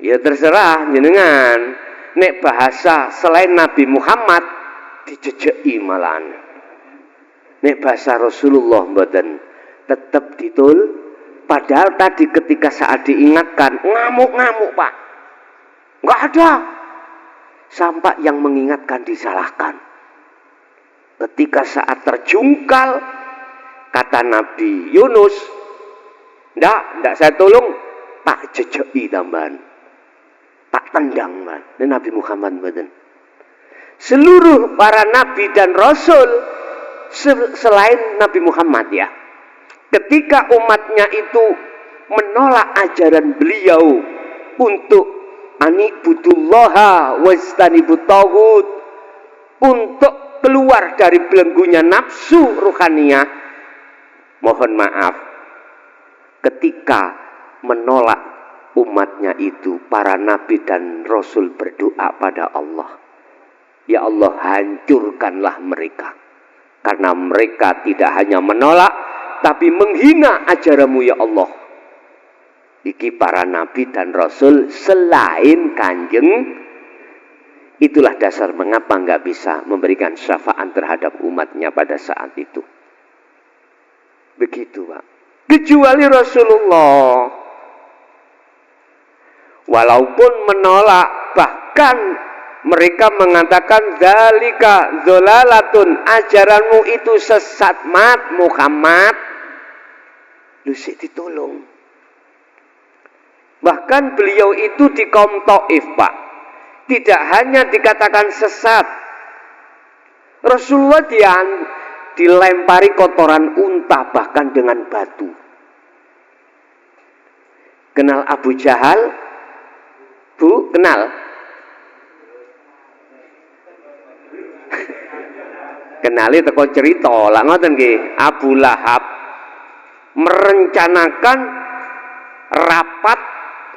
Ya terserah jenengan. Nek bahasa selain Nabi Muhammad dijejeki malahan. Nek bahasa Rasulullah mboten, tetap ditul. Padahal tadi ketika saat diingatkan ngamuk-ngamuk Pak. Enggak ada. Sampai yang mengingatkan disalahkan. Ketika saat terjungkal, kata Nabi Yunus, ndak saya tolong, tak jejeki tambahan. Tak tendang, man. Ini Nabi Muhammad badan. Seluruh para nabi dan rasul selain Nabi Muhammad ya, ketika umatnya itu menolak ajaran beliau untuk anibudullaha wastanibut taghut, untuk keluar dari belenggunya nafsu ruhaniyah, mohon maaf, ketika menolak umatnya itu, para nabi dan rasul berdoa pada Allah, ya Allah, hancurkanlah mereka, karena mereka tidak hanya menolak tapi menghina ajaranmu ya Allah. Iki para nabi dan rasul selain kanjeng. Itulah dasar mengapa nggak bisa memberikan syafaat terhadap umatnya pada saat itu. Begitu Pak. Kecuali Rasulullah, walaupun menolak, bahkan mereka mengatakan zalika zolalatun, ajaranmu itu sesat mat Muhammad. Lu sih ditolong. Bahkan beliau itu di kaum Taif Pak, tidak hanya dikatakan sesat, Rasulullah dilempari kotoran unta bahkan dengan batu. Kenal Abu Jahal? Bu, kenal? Kenali teko cerita lah ngoten nggih. Abu Lahab merencanakan rapat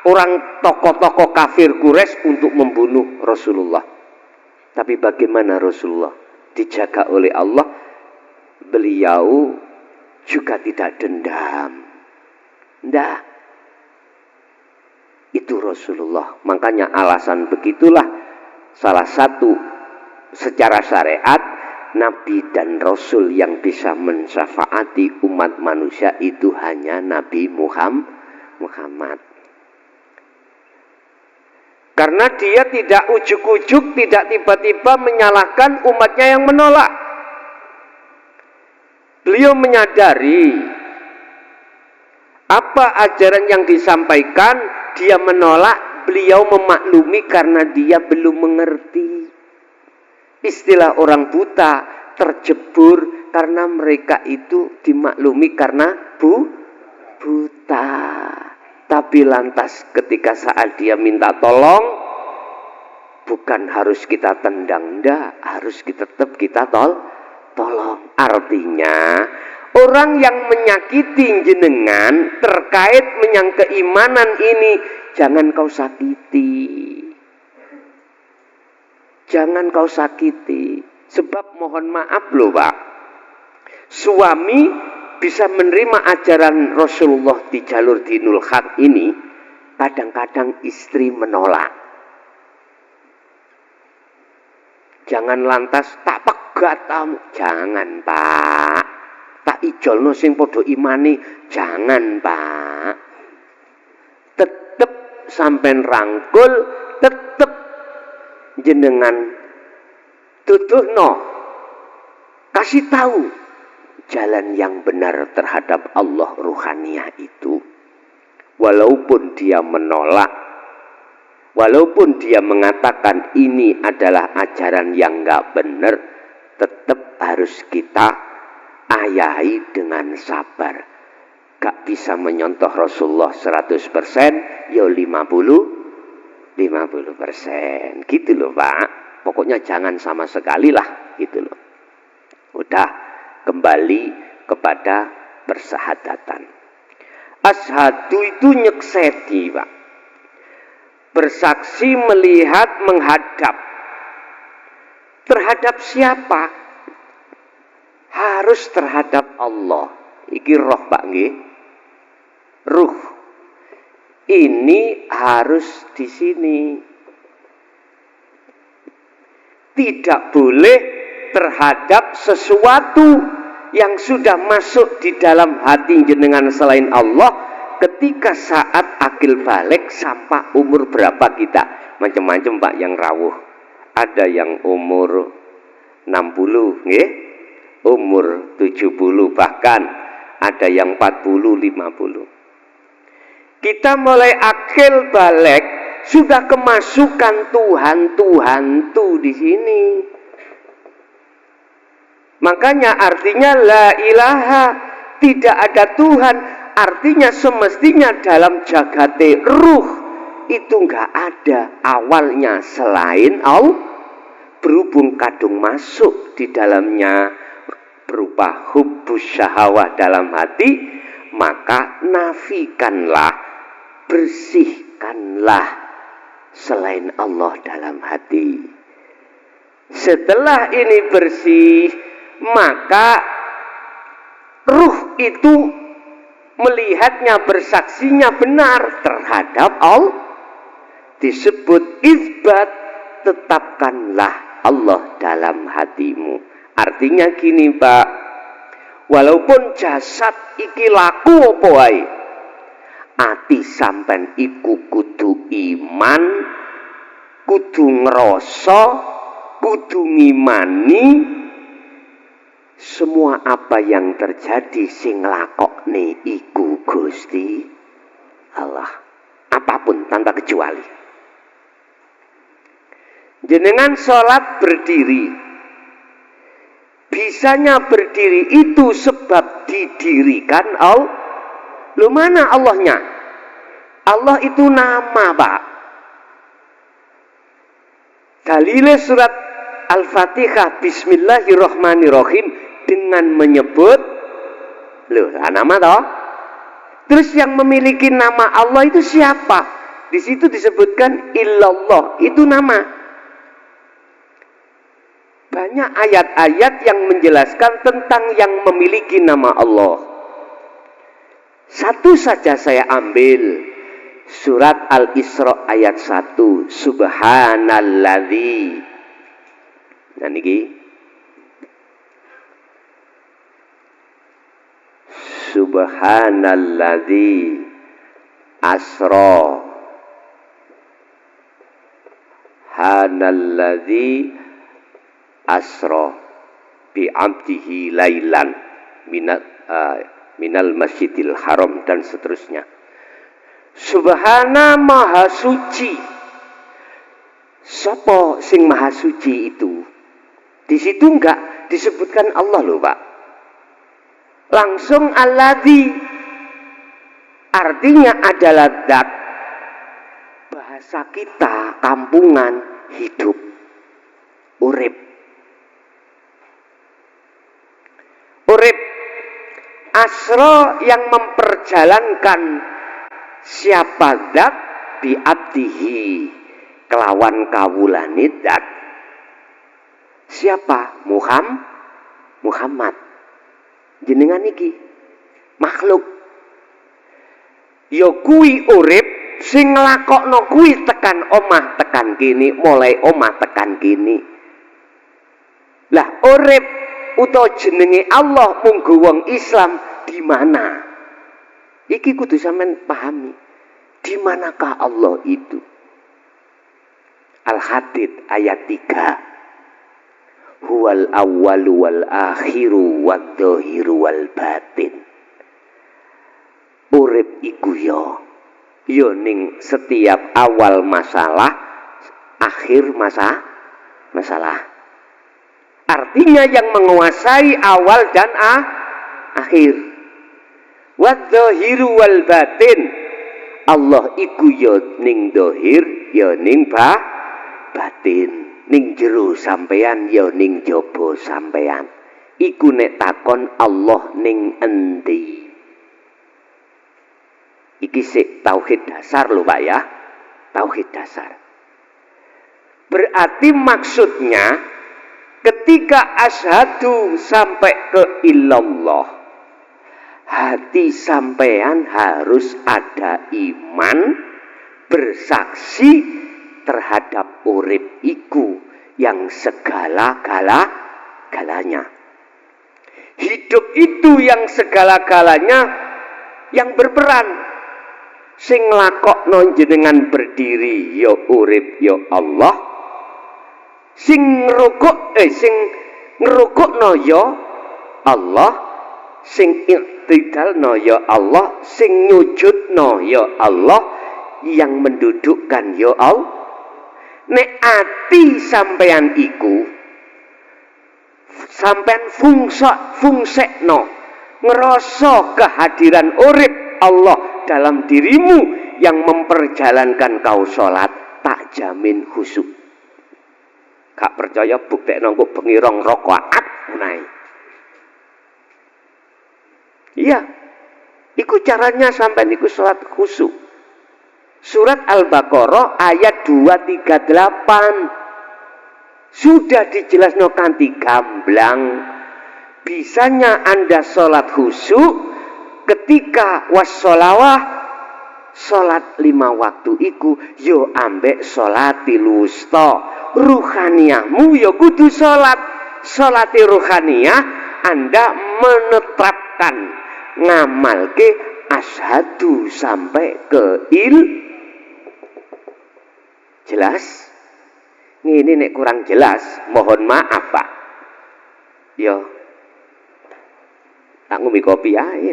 orang tokoh-tokoh kafir Quraisy untuk membunuh Rasulullah. Tapi bagaimana Rasulullah? Dijaga oleh Allah. Beliau juga tidak dendam. Ndak. Itu Rasulullah. Makanya alasan begitulah salah satu secara syariat Nabi dan Rasul yang bisa mensyafaati umat manusia itu hanya Nabi Muhammad. Karena dia tidak ujuk-ujuk, tidak tiba-tiba menyalahkan umatnya yang menolak. Beliau menyadari apa ajaran yang disampaikan, dia menolak, beliau memaklumi karena dia belum mengerti. Istilah orang buta, terjebur karena mereka itu dimaklumi karena buta. Tapi lantas ketika saat dia minta tolong, bukan harus kita tendang, enggak, harus tetap kita tolong. Artinya orang yang menyakiti jenengan terkait menyang keimanan ini, jangan kau sakiti. Jangan kau sakiti. Sebab mohon maaf loh Pak, suami bisa menerima ajaran Rasulullah di jalur dinul haq ini, kadang-kadang istri menolak. Jangan lantas tak pegat kamu. Jangan Pak. Tak ijolno sing podo imani. Jangan Pak. Tetep sampean rangkul, tetep jenengan tutuhno, kasih tahu jalan yang benar terhadap Allah ruhaniyah itu. Walaupun dia menolak, walaupun dia mengatakan ini adalah ajaran yang enggak benar, tetap harus kita ayahi dengan sabar. Gak bisa menyontoh Rasulullah 100%, ya 50%, gitu loh Pak. Pokoknya jangan sama sekali lah, gitu loh. Udah kembali kepada persyahadatan. Asyhadu itu nyekseti Pak. Bersaksi, melihat, menghadap. Terhadap siapa? Harus terhadap Allah. Iki roh Pak nggih. Ruh. Ini harus di sini. Tidak boleh terhadap sesuatu yang sudah masuk di dalam hati jenengan selain Allah ketika saat akil balik sampai umur berapa kita. Macam-macam Pak yang rawuh. Ada yang umur 60, nggih. Umur 70 bahkan ada yang 40, 50. Kita mulai akil balik sudah kemasukan Tuhan tuh di sini. Makanya artinya la ilaha tidak ada Tuhan, artinya semestinya dalam jagate ruh itu enggak ada awalnya selain Allah. Berhubung kadung masuk di dalamnya berupa hubbus syahwah dalam hati, maka nafikanlah, bersihkanlah selain Allah dalam hati. Setelah ini bersih, maka ruh itu melihatnya, bersaksinya benar terhadap Allah. Disebut isbat, tetapkanlah Allah dalam hatimu. Artinya gini Pak, walaupun jasad iki laku apa wae, ati sampean iku kudu iman, kudu ngrasa, kudu ngimani semua apa yang terjadi sing lakokne iku Gusti Allah, apapun tanpa kecuali. Jenengan sholat berdiri, bisanya berdiri itu sebab didirikan Allah. Lu mana Allahnya? Allah itu nama Pak. Dalile surat Al-Fatihah Bismillahirrahmanirrahim dengan menyebut nama toh. Terus yang memiliki nama Allah itu siapa? Di situ disebutkan illallah, itu nama. Banyak ayat-ayat yang menjelaskan tentang yang memiliki nama Allah. Satu saja saya ambil, surat Al-Isra ayat 1, Subhanalladzi. Nah niki Subhanalladzi asra, Hanalladzi asra bi abdihi lailan minal masjidil haram dan seterusnya. Subhana maha suci. Sopo sing maha suci itu? Di situ enggak disebutkan Allah loh Pak. Langsung alladzi, artinya adalah zat. Bahasa kita kampungan, hidup, urip. Urip, asro yang memperjalankan siapa zat bi abdihi kelawan kawulane zat. Siapa? Muhammad. Jenengan iki makhluk. Ya kuwi urip sing nglakokno kuwi tekan omah tekan kini, mulai omah tekan kini. Lah urip utawa jenenge Allah munggo wong Islam di mana? Iki kudu sampean pahami. Di manakah Allah itu? Al-Hadid ayat 3. Huwal awwalu wal akhiru wad dhahiru wal batin. Urip iku yo ning setiap awal masalah, akhir masalah. Artinya yang menguasai awal dan akhir. Wadh-dhahiru wal batin. Allah iku ya ning dhahir, ya ning batin. Ning jero sampean, ya ning jaba sampean. Iku nek takon Allah ning endi? Iki sik tauhid dasar lho Pak ya. Tauhid dasar. Berarti maksudnya ketika asyhadu sampai ke illallah, hati sampean harus ada iman, bersaksi terhadap urip iku yang segala-galanya. Hidup itu yang segala-galanya yang berperan. Sing nglakokno jenengan berdiri ya urip ya Allah. Sing ngrukukno ya Allah, sing i'tidalno ya Allah, sing nyujudno ya Allah, yang mendudukkan ya Allah. Nek ati sampean iku sampean fungsekno ngerasa kehadiran urip Allah dalam dirimu yang memperjalankan kau sholat, tak jamin khusyuk. Gak percaya buktekno kok bengi 2 rakaat menae. Iya, iku caranya sampai niku sholat khusyuk. Surat Al-Baqarah ayat 238 sudah dijelaskan kanthi gamblang. Bisanya Anda sholat khusyuk ketika wassolawah sholat 5 waktu iku yo ambek sholatil wusta. Ruhaniyahmu yo kudu sholat. Sholati ruhaniyah Anda menetapkan ngamalke asyhadu sampai ke jelas? Ini nek kurang jelas, mohon maaf Pak. Yo, tak ngombe kopi ae.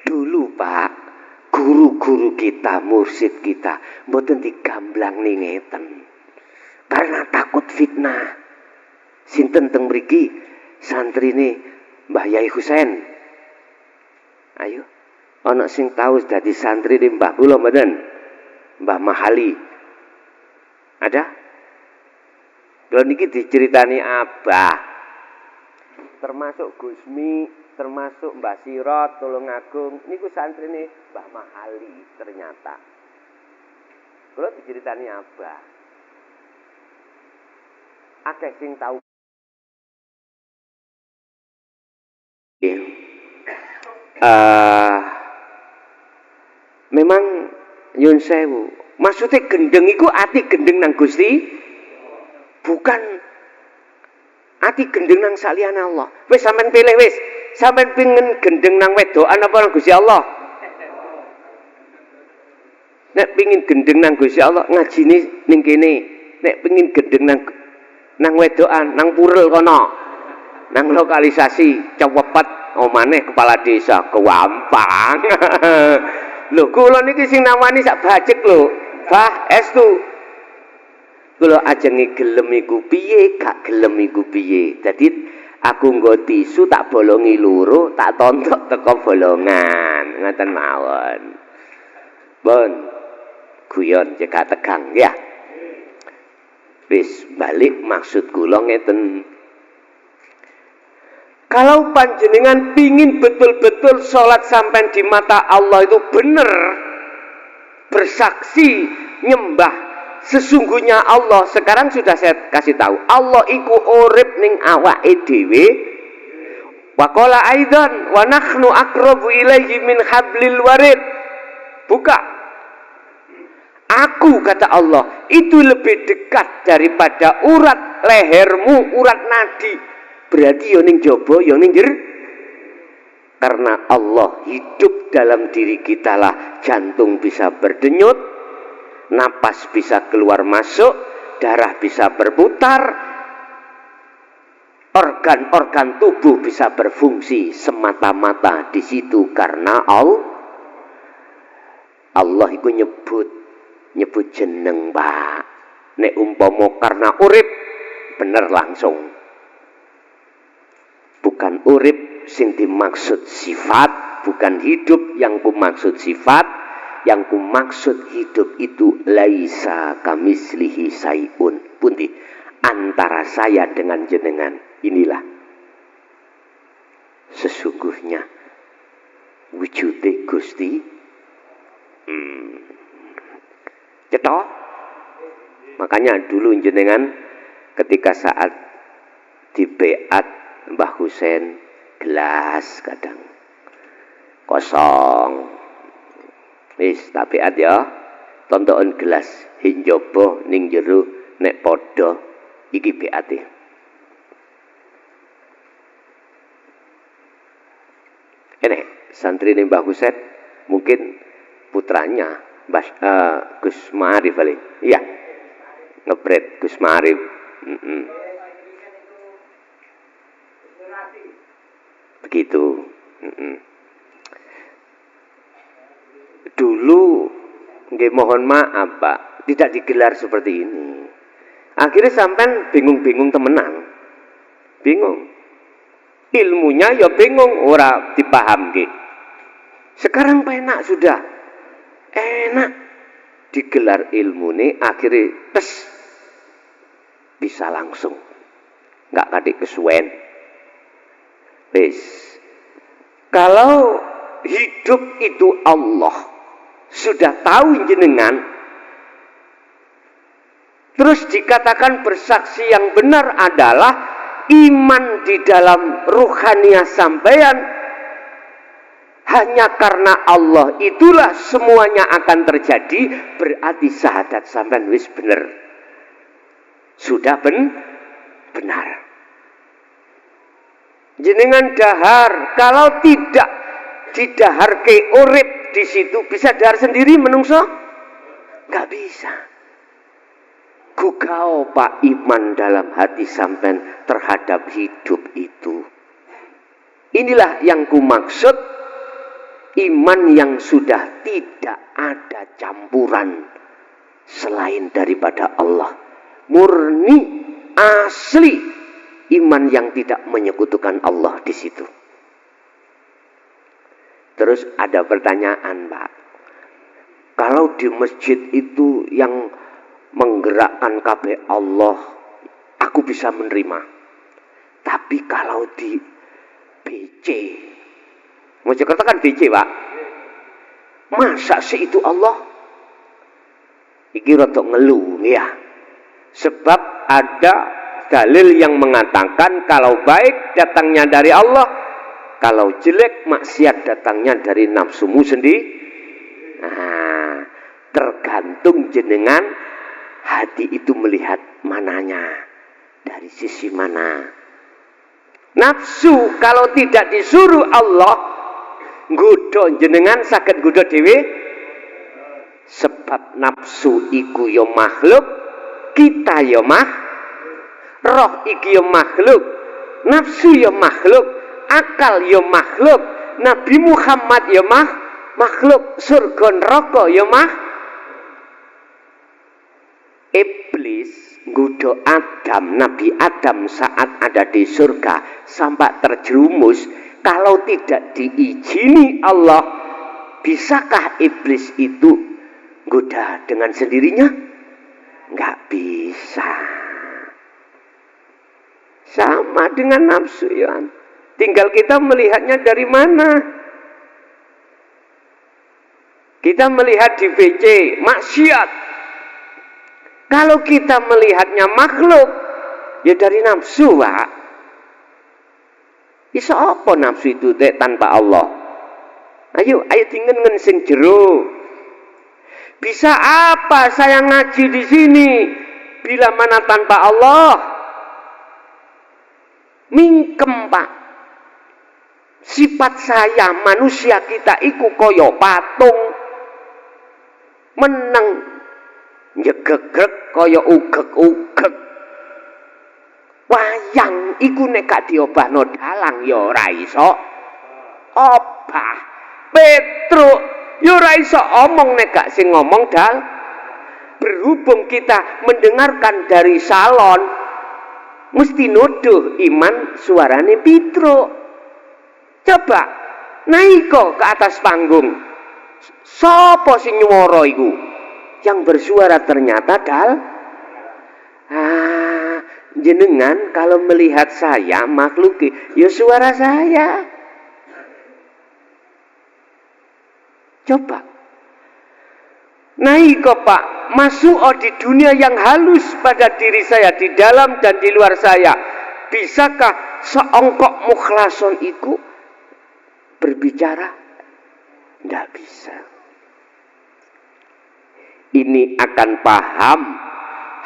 Dulu Pak, guru-guru kita, mursyid kita, mboten digamblang ning ngeten. Karena takut fitnah. Sinten teng mriki santrine Mbah Yai Husain. Ayo, ana sing tahu dadi santrine Mbah kula mboten? Mbah Mahali. Ada? Kalau niki diceritani Abah, termasuk Gusmi, termasuk Mbah Sirot, Tulungagung, niku santrine Mbah Mahali ternyata. Kalau diceritani Abah, akeh sing tahu. Memang nyun sewu. Maksudnya gendeng iku ati gendeng nang Gusti, bukan ati gendeng nang saliyane Allah. Wis sampean pilih wis. Sampean pengen gendeng nang wedokan apa nang Gusti Allah? Nek pengin gendeng nang Gusti Allah ngajine ning kene. Nek pengin gendeng nang wedokan nang purel kono. Nang lokalisasi cepet omane kepala desa kewampang. Lho kula niki sing namani sak bajek lho. Bah estu. Kula ajenge gelem iku piye, gak gelem iku piye. Dadi aku nggo tisu tak bolongi loro, tak tontok teko bolongan. Ngoten mawon. Bon. Guyon cekak tegang ya. Wis balik maksud kula ngeten. Kalau panjenengan pingin betul-betul sholat sampai di mata Allah itu benar, bersaksi nyembah sesungguhnya Allah. Sekarang sudah saya kasih tahu, Allah iku urip ning awake dhewe. Wa qala aidan wa nahnu aqrabu ilaihi min hablil warid. Buka. Aku kata Allah itu lebih dekat daripada urat lehermu, urat nadi. Berarti yo ning jaba yo ning jer. Karena Allah hidup dalam diri kita lah, jantung bisa berdenyut, napas bisa keluar masuk, darah bisa berputar, organ-organ tubuh bisa berfungsi semata-mata di situ karena Allah itu nyebut jeneng Pak. Nek umpama karena urip bener langsung. Bukan urip sing dimaksud sifat, bukan hidup yang kumaksud sifat, yang kumaksud hidup itu laisa kamislihi sayun. Pundi antara saya dengan jenengan inilah sesungguhnya wujude Gusti. Cetok. Makanya dulu jenengan ketika saat di beat Mbah Husain gelas kadang kosong. Wis tak beat ya. Tontokan gelas hinjobo ning jero nek padha iki beate. Enek santri ning Mbah Husain mungkin putranya Gus Ma'arif kali. Iya. Ngebret Gus Ma'arif. Begitu. Dulu nggih mohon maaf Pak, tidak digelar seperti ini. Akhirnya sampean bingung-bingung temenan. Bingung. ilmunya ya bingung, ora dipahamke. Sekarang penak sudah, enak digelar ilmune, akhirnya tes bisa langsung, nggak kadek kesuwen. Wis, kalau hidup itu Allah sudah tahu jenengan, terus dikatakan bersaksi yang benar adalah iman di dalam ruhaniyah sampeyan, hanya karena Allah itulah semuanya akan terjadi, berarti syahadat sampean wis bener, sudah benar. Jenengan dahar, kalau tidak didaharke urip di situ, bisa dahar sendiri menungso? Nggak bisa. Gugao pak iman dalam hati sampean terhadap hidup itu. Inilah yang kumaksud, iman yang sudah tidak ada campuran selain daripada Allah. Murni, asli iman yang tidak menyekutukan Allah di situ. Terus ada pertanyaan, Pak. Kalau di masjid itu yang menggerakkan kabeh Allah, aku bisa menerima. Tapi kalau di BC, Mojokerto kan BC, Pak. Masa sih itu Allah? Iki rada ngeluh ya. Sebab ada dalil yang mengatakan kalau baik datangnya dari Allah, kalau jelek maksiat datangnya dari nafsumu sendiri. Nah, tergantung jenengan hati itu melihat mananya, dari sisi mana. Nafsu kalau tidak disuruh Allah, nggodho jenengan saged nggodho dhewe. Sebab nafsu iku ya makhluk, kita ya roh iki ya makhluk, nafsu ya makhluk, akal ya makhluk, Nabi Muhammad ya makhluk, surga neraka ya Iblis nggodho Adam, Nabi Adam saat ada di surga sampai terjerumus. Kalau tidak diizini Allah, bisakah iblis itu goda dengan sendirinya? Nggak bisa. Sama dengan nafsu ya. Tinggal kita melihatnya dari mana. Kita melihat di BC maksiat. Kalau kita melihatnya makhluk, ya dari nafsu, Pak. Iso apa nafsu itu tanpa Allah? Ayo dingen sing jero. Bisa apa saya ngaji di sini bila mana tanpa Allah? Mingkem, Pak. Sifat saya manusia kita iku kaya patung. Meneng nyegegrek kaya ugek-ugek. Wayang iku nek gak diobahno dalang ya ora iso obah. Petruk ya ora iso omong nek gak sing ngomong Berhubung kita mendengarkan dari salon, mesti nuduh iman suarane Petruk. Coba naiko ke atas panggung, sapa sing nyuwara iku? Yang bersuara ternyata jenengan kalau melihat saya makhluk, ya suara saya. Coba naiko Pak, masuk di dunia yang halus pada diri saya, di dalam dan di luar saya. Bisakah seongkok mukhlason iku berbicara? Tidak bisa. Ini akan paham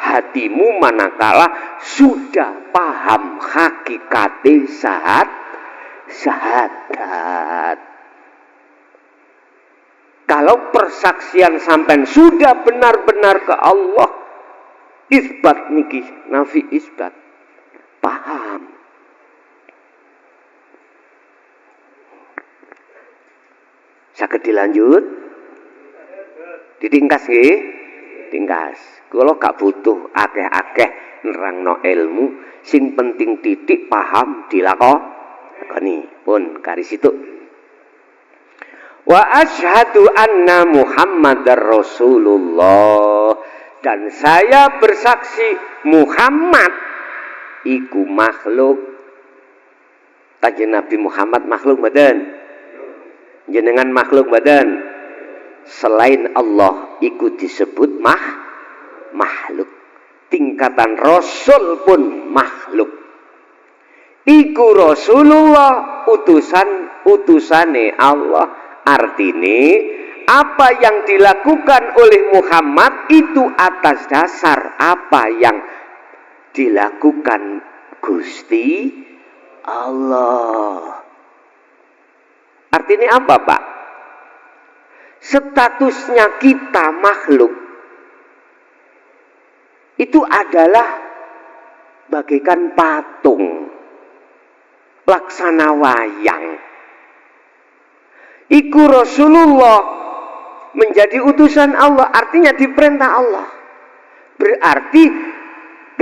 hatimu manakala sudah paham hakikat syahadat. Kalau persaksian sampai sudah benar-benar ke Allah, isbat niki, nafi isbat, paham. Saged dilanjut? Ditingkas nggih? Tingkas. Kula gak butuh akeh-akeh nerangno ilmu, sing penting titik paham Koni pun karis itu. Wa asyhadu anna Muhammadar Rasulullah, dan saya bersaksi Muhammad iku makhluk. Kanjeng Nabi Muhammad makhluk badan. Jenengan makhluk badan. Selain Allah iku disebut makhluk. Tingkatan Rasul pun makhluk. Iku Rasulullah utusane Allah. Artinya apa yang dilakukan oleh Muhammad itu atas dasar apa yang dilakukan Gusti Allah. Artinya apa, Pak? Statusnya kita makhluk itu adalah bagaikan patung, laksana wayang. Iku Rasulullah menjadi utusan Allah, artinya diperintah Allah. Berarti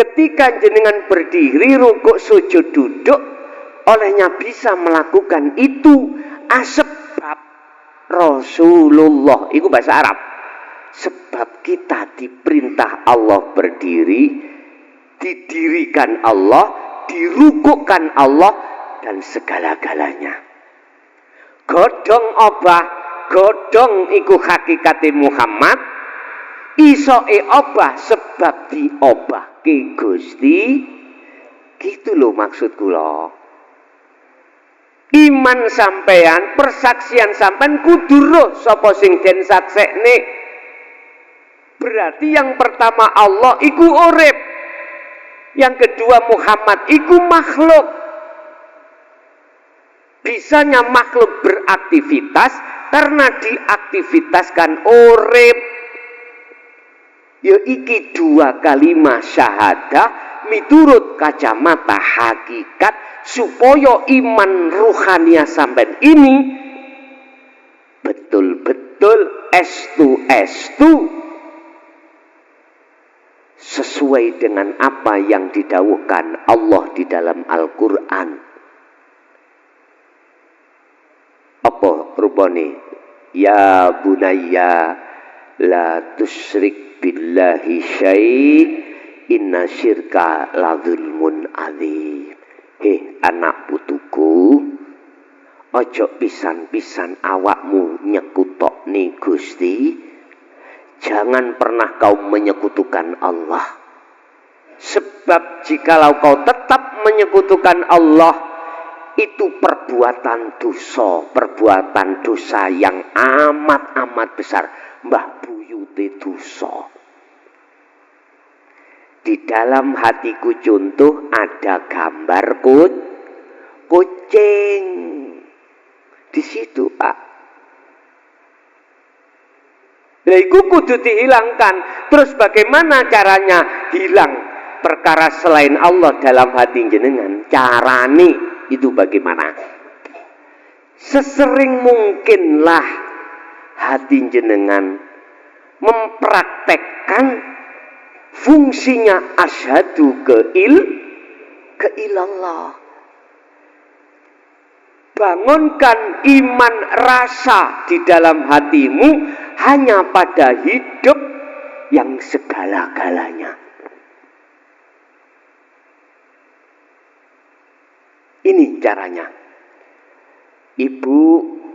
ketika jenengan berdiri, rukuk, sujud, duduk, olehnya bisa melakukan itu sebab Rasulullah. Itu bahasa Arab. Sebab kita diperintah Allah berdiri, didirikan Allah, dirukukkan Allah, dan segala-galanya. Godhong obah, godhong iku hakikate Muhammad, isoke obah sebab diobahke Gusti. Gitu loh maksud kula. Iman sampean, persaksian sampean kudu roh sapa sing den saksekne. Berarti yang pertama Allah iku urip. Yang kedua Muhammad iku makhluk. Bisanya makhluk beraktivitas karena diaktivitaskan urip. Ya iki dua kalimat syahadah miturut kacamata hakikat supaya iman ruhania sampean ini betul-betul estu sesuai dengan apa yang didawuhkan Allah di dalam Al-Qur'an. Apa rupane? Ya bunayya la tusyrik billahi syai' inna syirka la dzulmun adzim. Anak putuku, ojo pisan-pisan awakmu nyekutokne Gusti. Jangan pernah kau menyekutukan Allah. Sebab jikalau kau tetap menyekutukan Allah, itu perbuatan dosa yang amat besar, mbah buyute dosa. Di dalam hatiku contoh ada gambar kucing. Di situ, Pak. Lah iku kudu dihilangkan. Terus bagaimana caranya hilang perkara selain Allah dalam hati jenengan? Carane itu bagaimana? Sesering mungkinlah hati jenengan mempraktekkan fungsinya asyhadu ke ilallah. Bangunkan iman rasa di dalam hatimu hanya pada hidup yang segala-galanya. Ini caranya. Ibu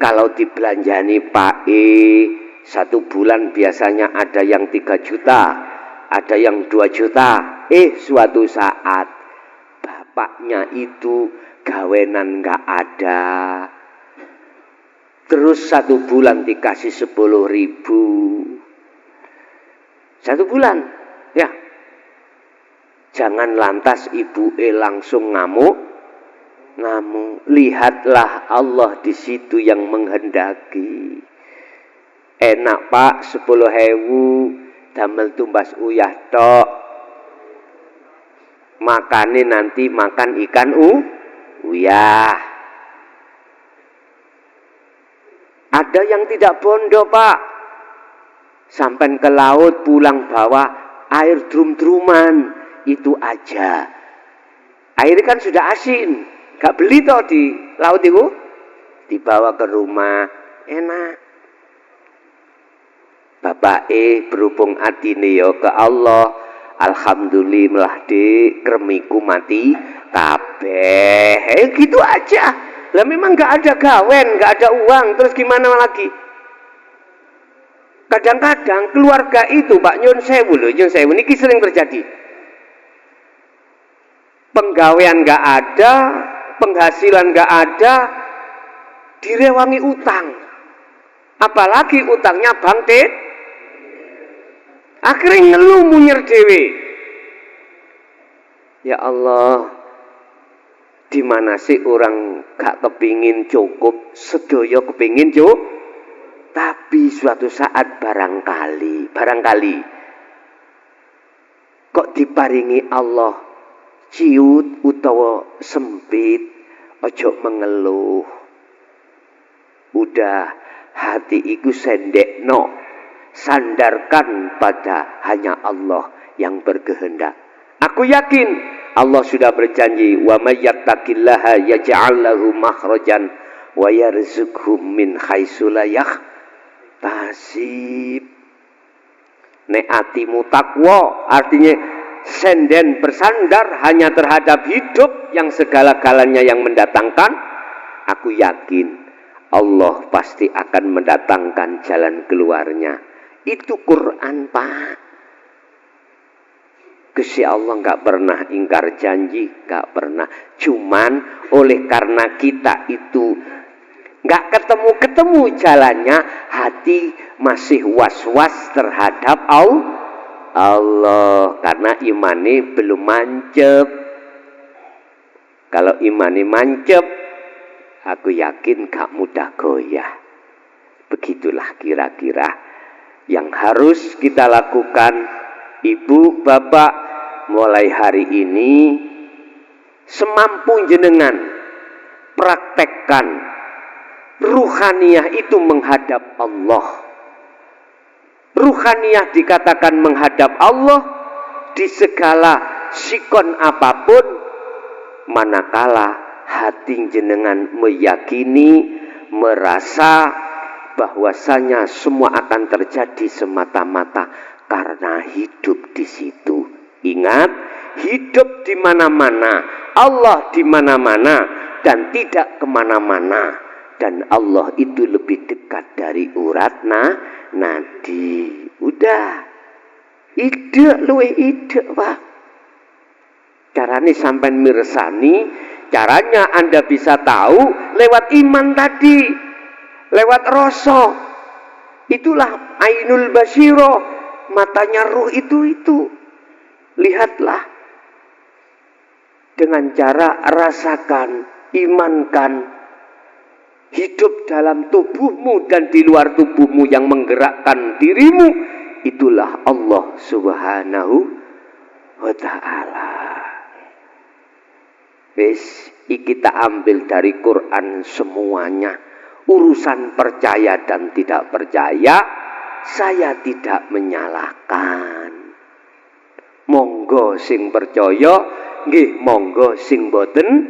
kalau dibelanjani Pak satu bulan biasanya ada yang 3 juta, ada yang 2 juta. Suatu saat bapaknya itu gawenan nggak ada. Terus 1 bulan dikasih 10.000. 1 bulan, ya. Jangan lantas ibu langsung ngamuk. Lihatlah Allah di situ yang menghendaki. Enak Pak, 10.000 damel tumbas uyah tok. Makane nanti makan ikan uyah. Ada yang tidak bondo Pak. Sampai ke laut pulang bawa air drum-druman. Itu aja. Air kan sudah asin. Gak beli toh di laut itu, dibawa ke rumah, enak. Bapak berhubung atine yo ke Allah, alhamdulillah di kremiku mati kabeh. Gitu aja. Lah memang gak ada gawen, gak ada uang, terus gimana lagi? Kadang-kadang keluarga itu Pak Nyun Sewu loh, Nyun Sewu ini sering terjadi. Penggawean gak ada, penghasilan gak ada, direwangi utang. Apalagi utangnya bangkit, akhirnya ngeluh munyer dewe. Ya Allah, di mana sih orang gak kepingin cukup, sedoyo kepingin cukup, tapi suatu saat barangkali kok diparingi Allah ciut utawa sempit, ojo mengeluh. Udah hati iku sendekno, sandarkan pada hanya Allah yang berkehendak. Aku yakin Allah sudah berjanji, wa may yattaqillaha yaj'al lahu makhrajan wa yarzuqhu min haitsu la yahtasib. Nek atimu takwa, artinya senden bersandar hanya terhadap hidup yang segala-galanya yang mendatangkan, aku yakin Allah pasti akan mendatangkan jalan keluarnya. Itu Quran, Pak. Gusti Allah nggak pernah ingkar janji, nggak pernah. Cuman oleh karena kita itu nggak ketemu jalannya, hati masih was-was terhadap Allah, karena imani belum mancep. Kalau imani mancep, aku yakin gak mudah goyah. Begitulah kira-kira yang harus kita lakukan, ibu, bapak, mulai hari ini. Semampu jenengan praktekkan ruhaniyah itu menghadap Allah. Ruhaniyah dikatakan menghadap Allah di segala sikon apapun, manakala hati jenengan meyakini, merasa bahwasanya semua akan terjadi semata-mata karena hidup di situ. Ingat, hidup di mana-mana, Allah di mana-mana dan tidak kemana-mana. Dan Allah itu lebih dekat dari urat nadi. Udah, ide luwe ide, Pak. Caranya sampai mirsani, caranya Anda bisa tahu lewat iman tadi, lewat rasa. Itulah ainul basiro, matanya ruh itu. Lihatlah dengan cara rasakan, imankan. Hidup dalam tubuhmu dan di luar tubuhmu yang menggerakkan dirimu, itulah Allah Subhanahu wa ta'ala. Wis, kita ambil dari Quran semuanya. Urusan percaya dan tidak percaya, saya tidak menyalahkan. Monggo sing percaya, nggih monggo sing boten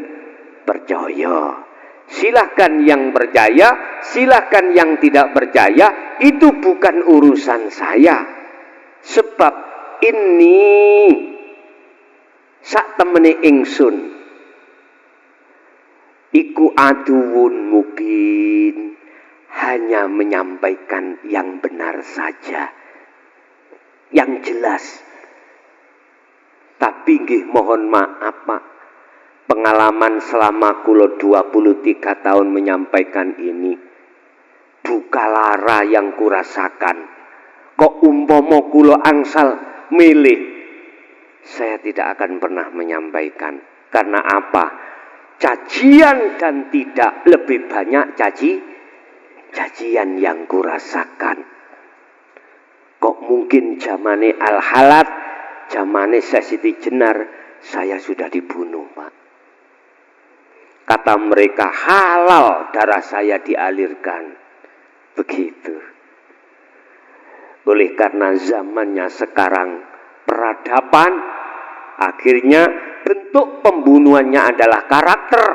percaya. Silahkan yang percaya, silahkan yang tidak percaya, itu bukan urusan saya. Sebab ini sak temene ingsun iku aduun mubin, hanya menyampaikan yang benar saja, yang jelas. Tapi nggih mohon maaf, Pak, pengalaman selama kulo 23 tahun menyampaikan ini, duka lara yang kurasakan. Kok umpomo kulo angsal milih, saya tidak akan pernah menyampaikan. Karena apa? Cacian dan tidak lebih banyak cacian yang kurasakan. Kok mungkin zamane al-halat, zamane Siti Jenar, saya sudah dibunuh, Pak. Kata mereka halal darah saya dialirkan. Begitu. Oleh karena zamannya sekarang peradaban, akhirnya bentuk pembunuhannya adalah karakter.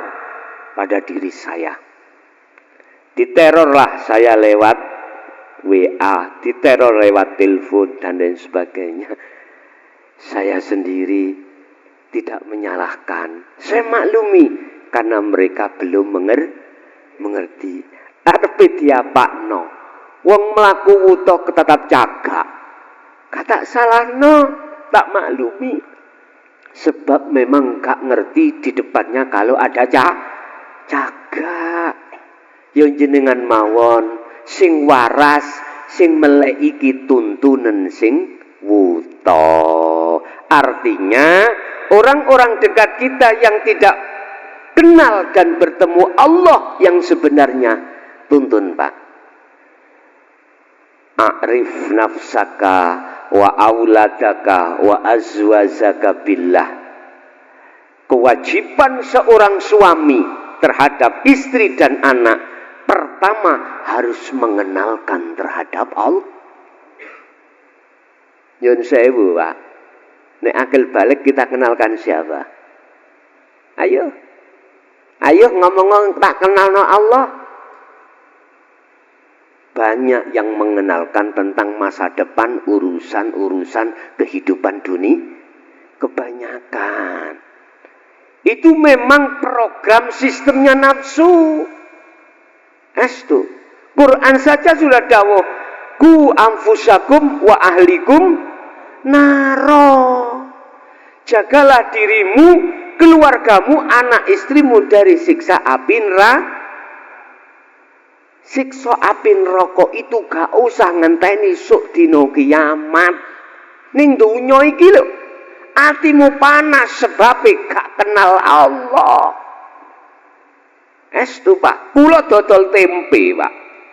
pada diri saya. Diterorlah saya lewat WA, diteror lewat telepon dan lain sebagainya. Saya sendiri tidak menyalahkan. Saya maklumi karena mereka belum mengerti. Tapi dia pakno. Wong mlaku wuto tetap jaga. Kata salah no, tak maklumi. Sebab memang gak ngerti di depannya kalau ada jaga. Yang jenengan mawon sing waras, sing melek iki tuntunan sing wuto. Artinya orang-orang dekat kita yang tidak kenal dan bertemu Allah yang sebenarnya, tuntun Pak. A'rif nafsaka wa auladaka wa azwajaka billah. Kewajiban seorang suami terhadap istri dan anak, pertama harus mengenalkan terhadap Allah. Yun sewu Pak. Nek akil balik kita kenalkan siapa? Ayo ngomong tak kenal no Allah. Banyak yang mengenalkan tentang masa depan, urusan-urusan kehidupan dunia. Kebanyakan. Itu memang program sistemnya nafsu. Estu. Quran saja sudah dawuh, ku anfusakum wa ahlikum naro. Jagalah dirimu, keluargamu, anak istrimu dari siksa api neraka. Siksa api neraka itu gak usah ngenteni sok dina kiamat. Ning donya iki lho, atimu panas sebab gak kenal Allah. Estu Pak, kula dodol tempe Pak,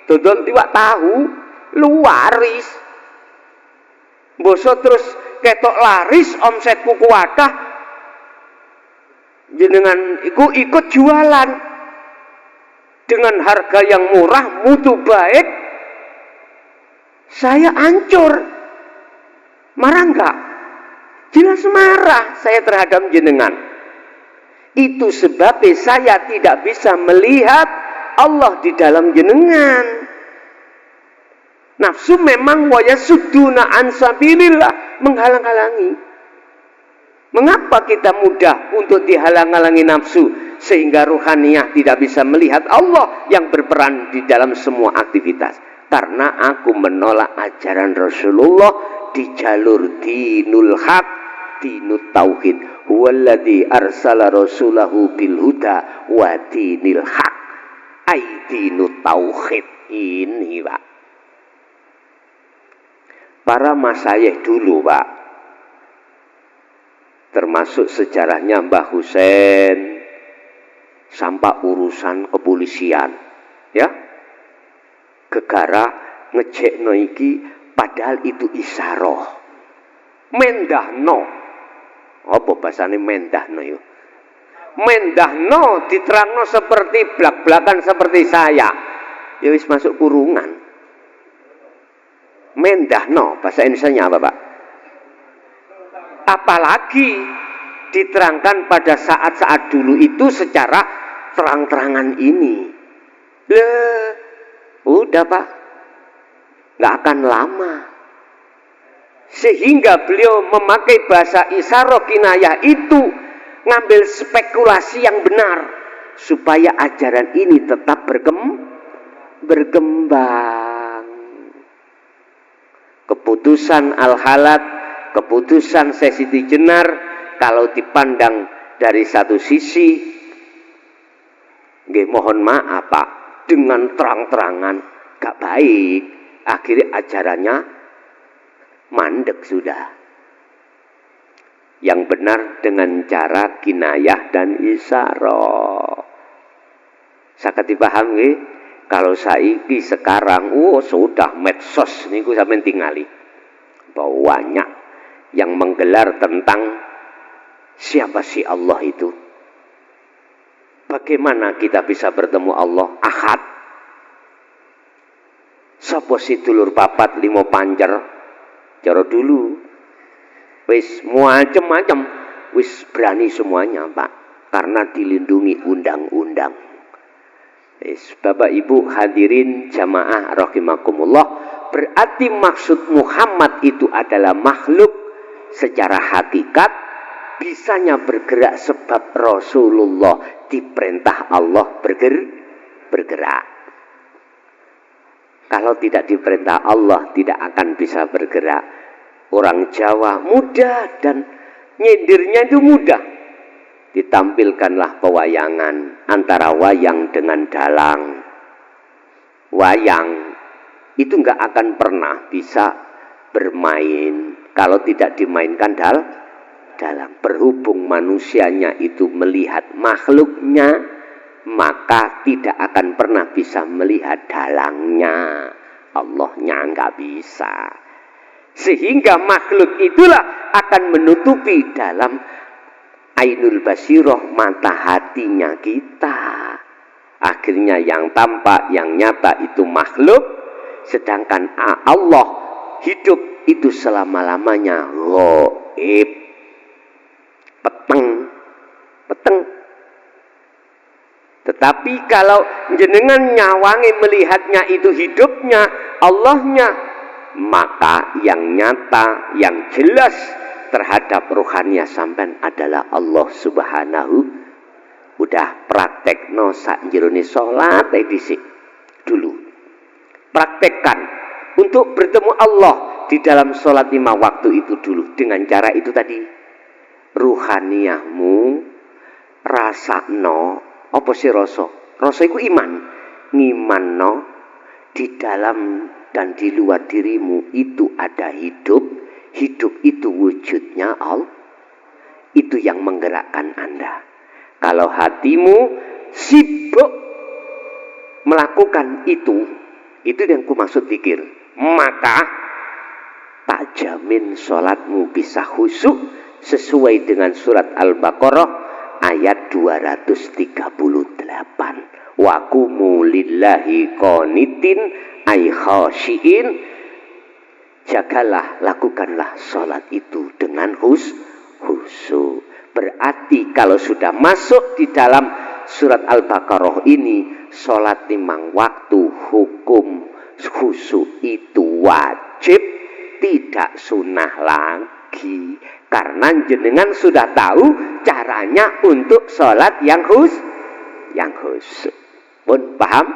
dodol iwak tahu, luaris. Mbosok terus ketok laris, omsetku kuatah, jenengan ikut jualan dengan harga yang murah, mutu baik, saya hancur. Marah enggak? Jelas marah saya terhadap jenengan. Itu sebabnya saya tidak bisa melihat Allah di dalam jenengan. Nafsu memang wayasudduna an sabilillah, menghalang-halangi. Mengapa kita mudah untuk dihalang-halangi nafsu sehingga ruhaniyah tidak bisa melihat Allah yang berperan di dalam semua aktivitas? Karena aku menolak ajaran Rasulullah di jalur dinul haq, dinut tauhid. Huwallazi arsala rasulahu bil huda wa dinil haq. Ai dinut tauhid ini, Pak. Para masyayikh dulu, Pak, termasuk sejarahnya Mbah Husain, sampai urusan kepolisian, ya, gegara ngecekno iki, padahal itu isaroh, mendahno, apa bahasane mendahno yo? Mendahno diterangno seperti blak-blakan seperti saya, ya wis masuk kurungan. Mendahno bahasa Indonesianya apa, Pak? Apalagi diterangkan pada saat-saat dulu itu secara terang-terangan ini. Udah Pak, nggak akan lama. Sehingga beliau memakai bahasa isyarah kinayah itu, ngambil spekulasi yang benar supaya ajaran ini tetap berkembang. Keputusan Al-Halat, keputusan Sesiti Jenar, kalau dipandang dari satu sisi, nggih mohon maaf Pak, dengan terang-terangan gak baik, akhirnya ajarannya mandek sudah. Yang benar dengan cara kinayah dan isyarah. Sakit dipaham nggih? Kalau saiki sekarang, sudah medsos niku sampeyan tingali. Banyak yang menggelar tentang siapa sih Allah itu. Bagaimana kita bisa bertemu Allah? Ahad. Sapa si dulur papat limo panjer? Cara dulu. Wis macam-macam. Wis berani semuanya, Pak. Karena dilindungi undang-undang. Bapak Ibu hadirin jamaah rahimakumullah, berarti maksud Muhammad itu adalah makhluk secara hakikat, bisanya bergerak sebab Rasulullah diperintah Allah bergerak. Kalau tidak diperintah Allah tidak akan bisa bergerak. Orang Jawa mudah dan nyindirnya itu mudah. Ditampilkanlah pewayangan antara wayang dengan dalang. Wayang itu nggak akan pernah bisa bermain kalau tidak dimainkan dalang. Berhubung manusianya itu melihat makhluknya, maka tidak akan pernah bisa melihat dalangnya. Allahnya nggak bisa. Sehingga makhluk itulah akan menutupi dalam ainul basiroh, mata hatinya kita. Akhirnya yang tampak, yang nyata itu makhluk, sedangkan Allah hidup itu selama-lamanya ghaib. Peteng. Tetapi kalau jenengan nyawangi melihatnya itu hidupnya, Allahnya, maka yang nyata, yang jelas terhadap rohaniah sampean adalah Allah Subhanahu. Udah praktekno sak jerone salat dhisik dulu. Praktekkan untuk bertemu Allah di dalam salat 5 waktu itu dulu dengan cara itu tadi. Ruhaniyahmu rasakno apa sih rasa? Rasa iku iman. Ngimanno di dalam dan di luar dirimu itu ada hidup. Hidup itu wujudnya Allah. Itu yang menggerakkan Anda. Kalau hatimu sibuk melakukan itu yang kumaksud zikir, maka tak jamin sholatmu bisa khusyuk sesuai dengan surat Al-Baqarah ayat 238. Wa qumu lillahi qanitin ay khashiin. Jagalah, lakukanlah sholat itu dengan khusyuk. Berarti kalau sudah masuk di dalam surat Al-Baqarah ini, sholat 5 waktu hukum khusyuk itu wajib, tidak sunnah lagi. Karena jenengan sudah tahu caranya untuk sholat yang khusyuk. Pun paham?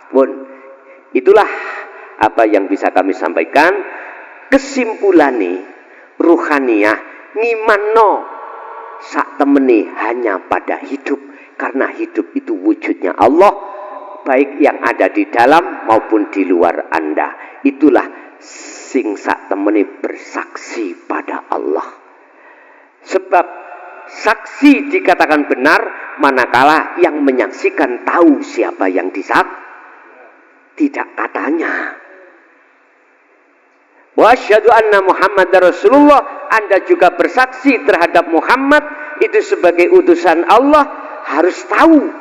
Pun itulah apa yang bisa kami sampaikan. Kesimpulannya, ruhaniyah ngimanno sak temene hanya pada hidup, karena hidup itu wujudnya Allah, baik yang ada di dalam maupun di luar Anda. Itulah sing sak temene bersaksi pada Allah. Sebab saksi dikatakan benar manakala yang menyaksikan tahu siapa yang tidak katanya. Wa asyhadu anna Muhammadar Rasulullah, Anda juga bersaksi terhadap Muhammad itu sebagai utusan Allah, harus tahu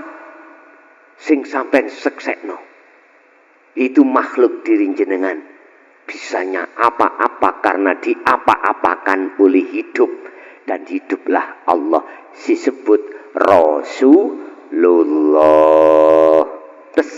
sing sampean seksekno itu makhluk diri jenengan, bisanya apa-apa karena diapa-apakan oleh hidup, dan hiduplah Allah disebut Rasulullah. Terus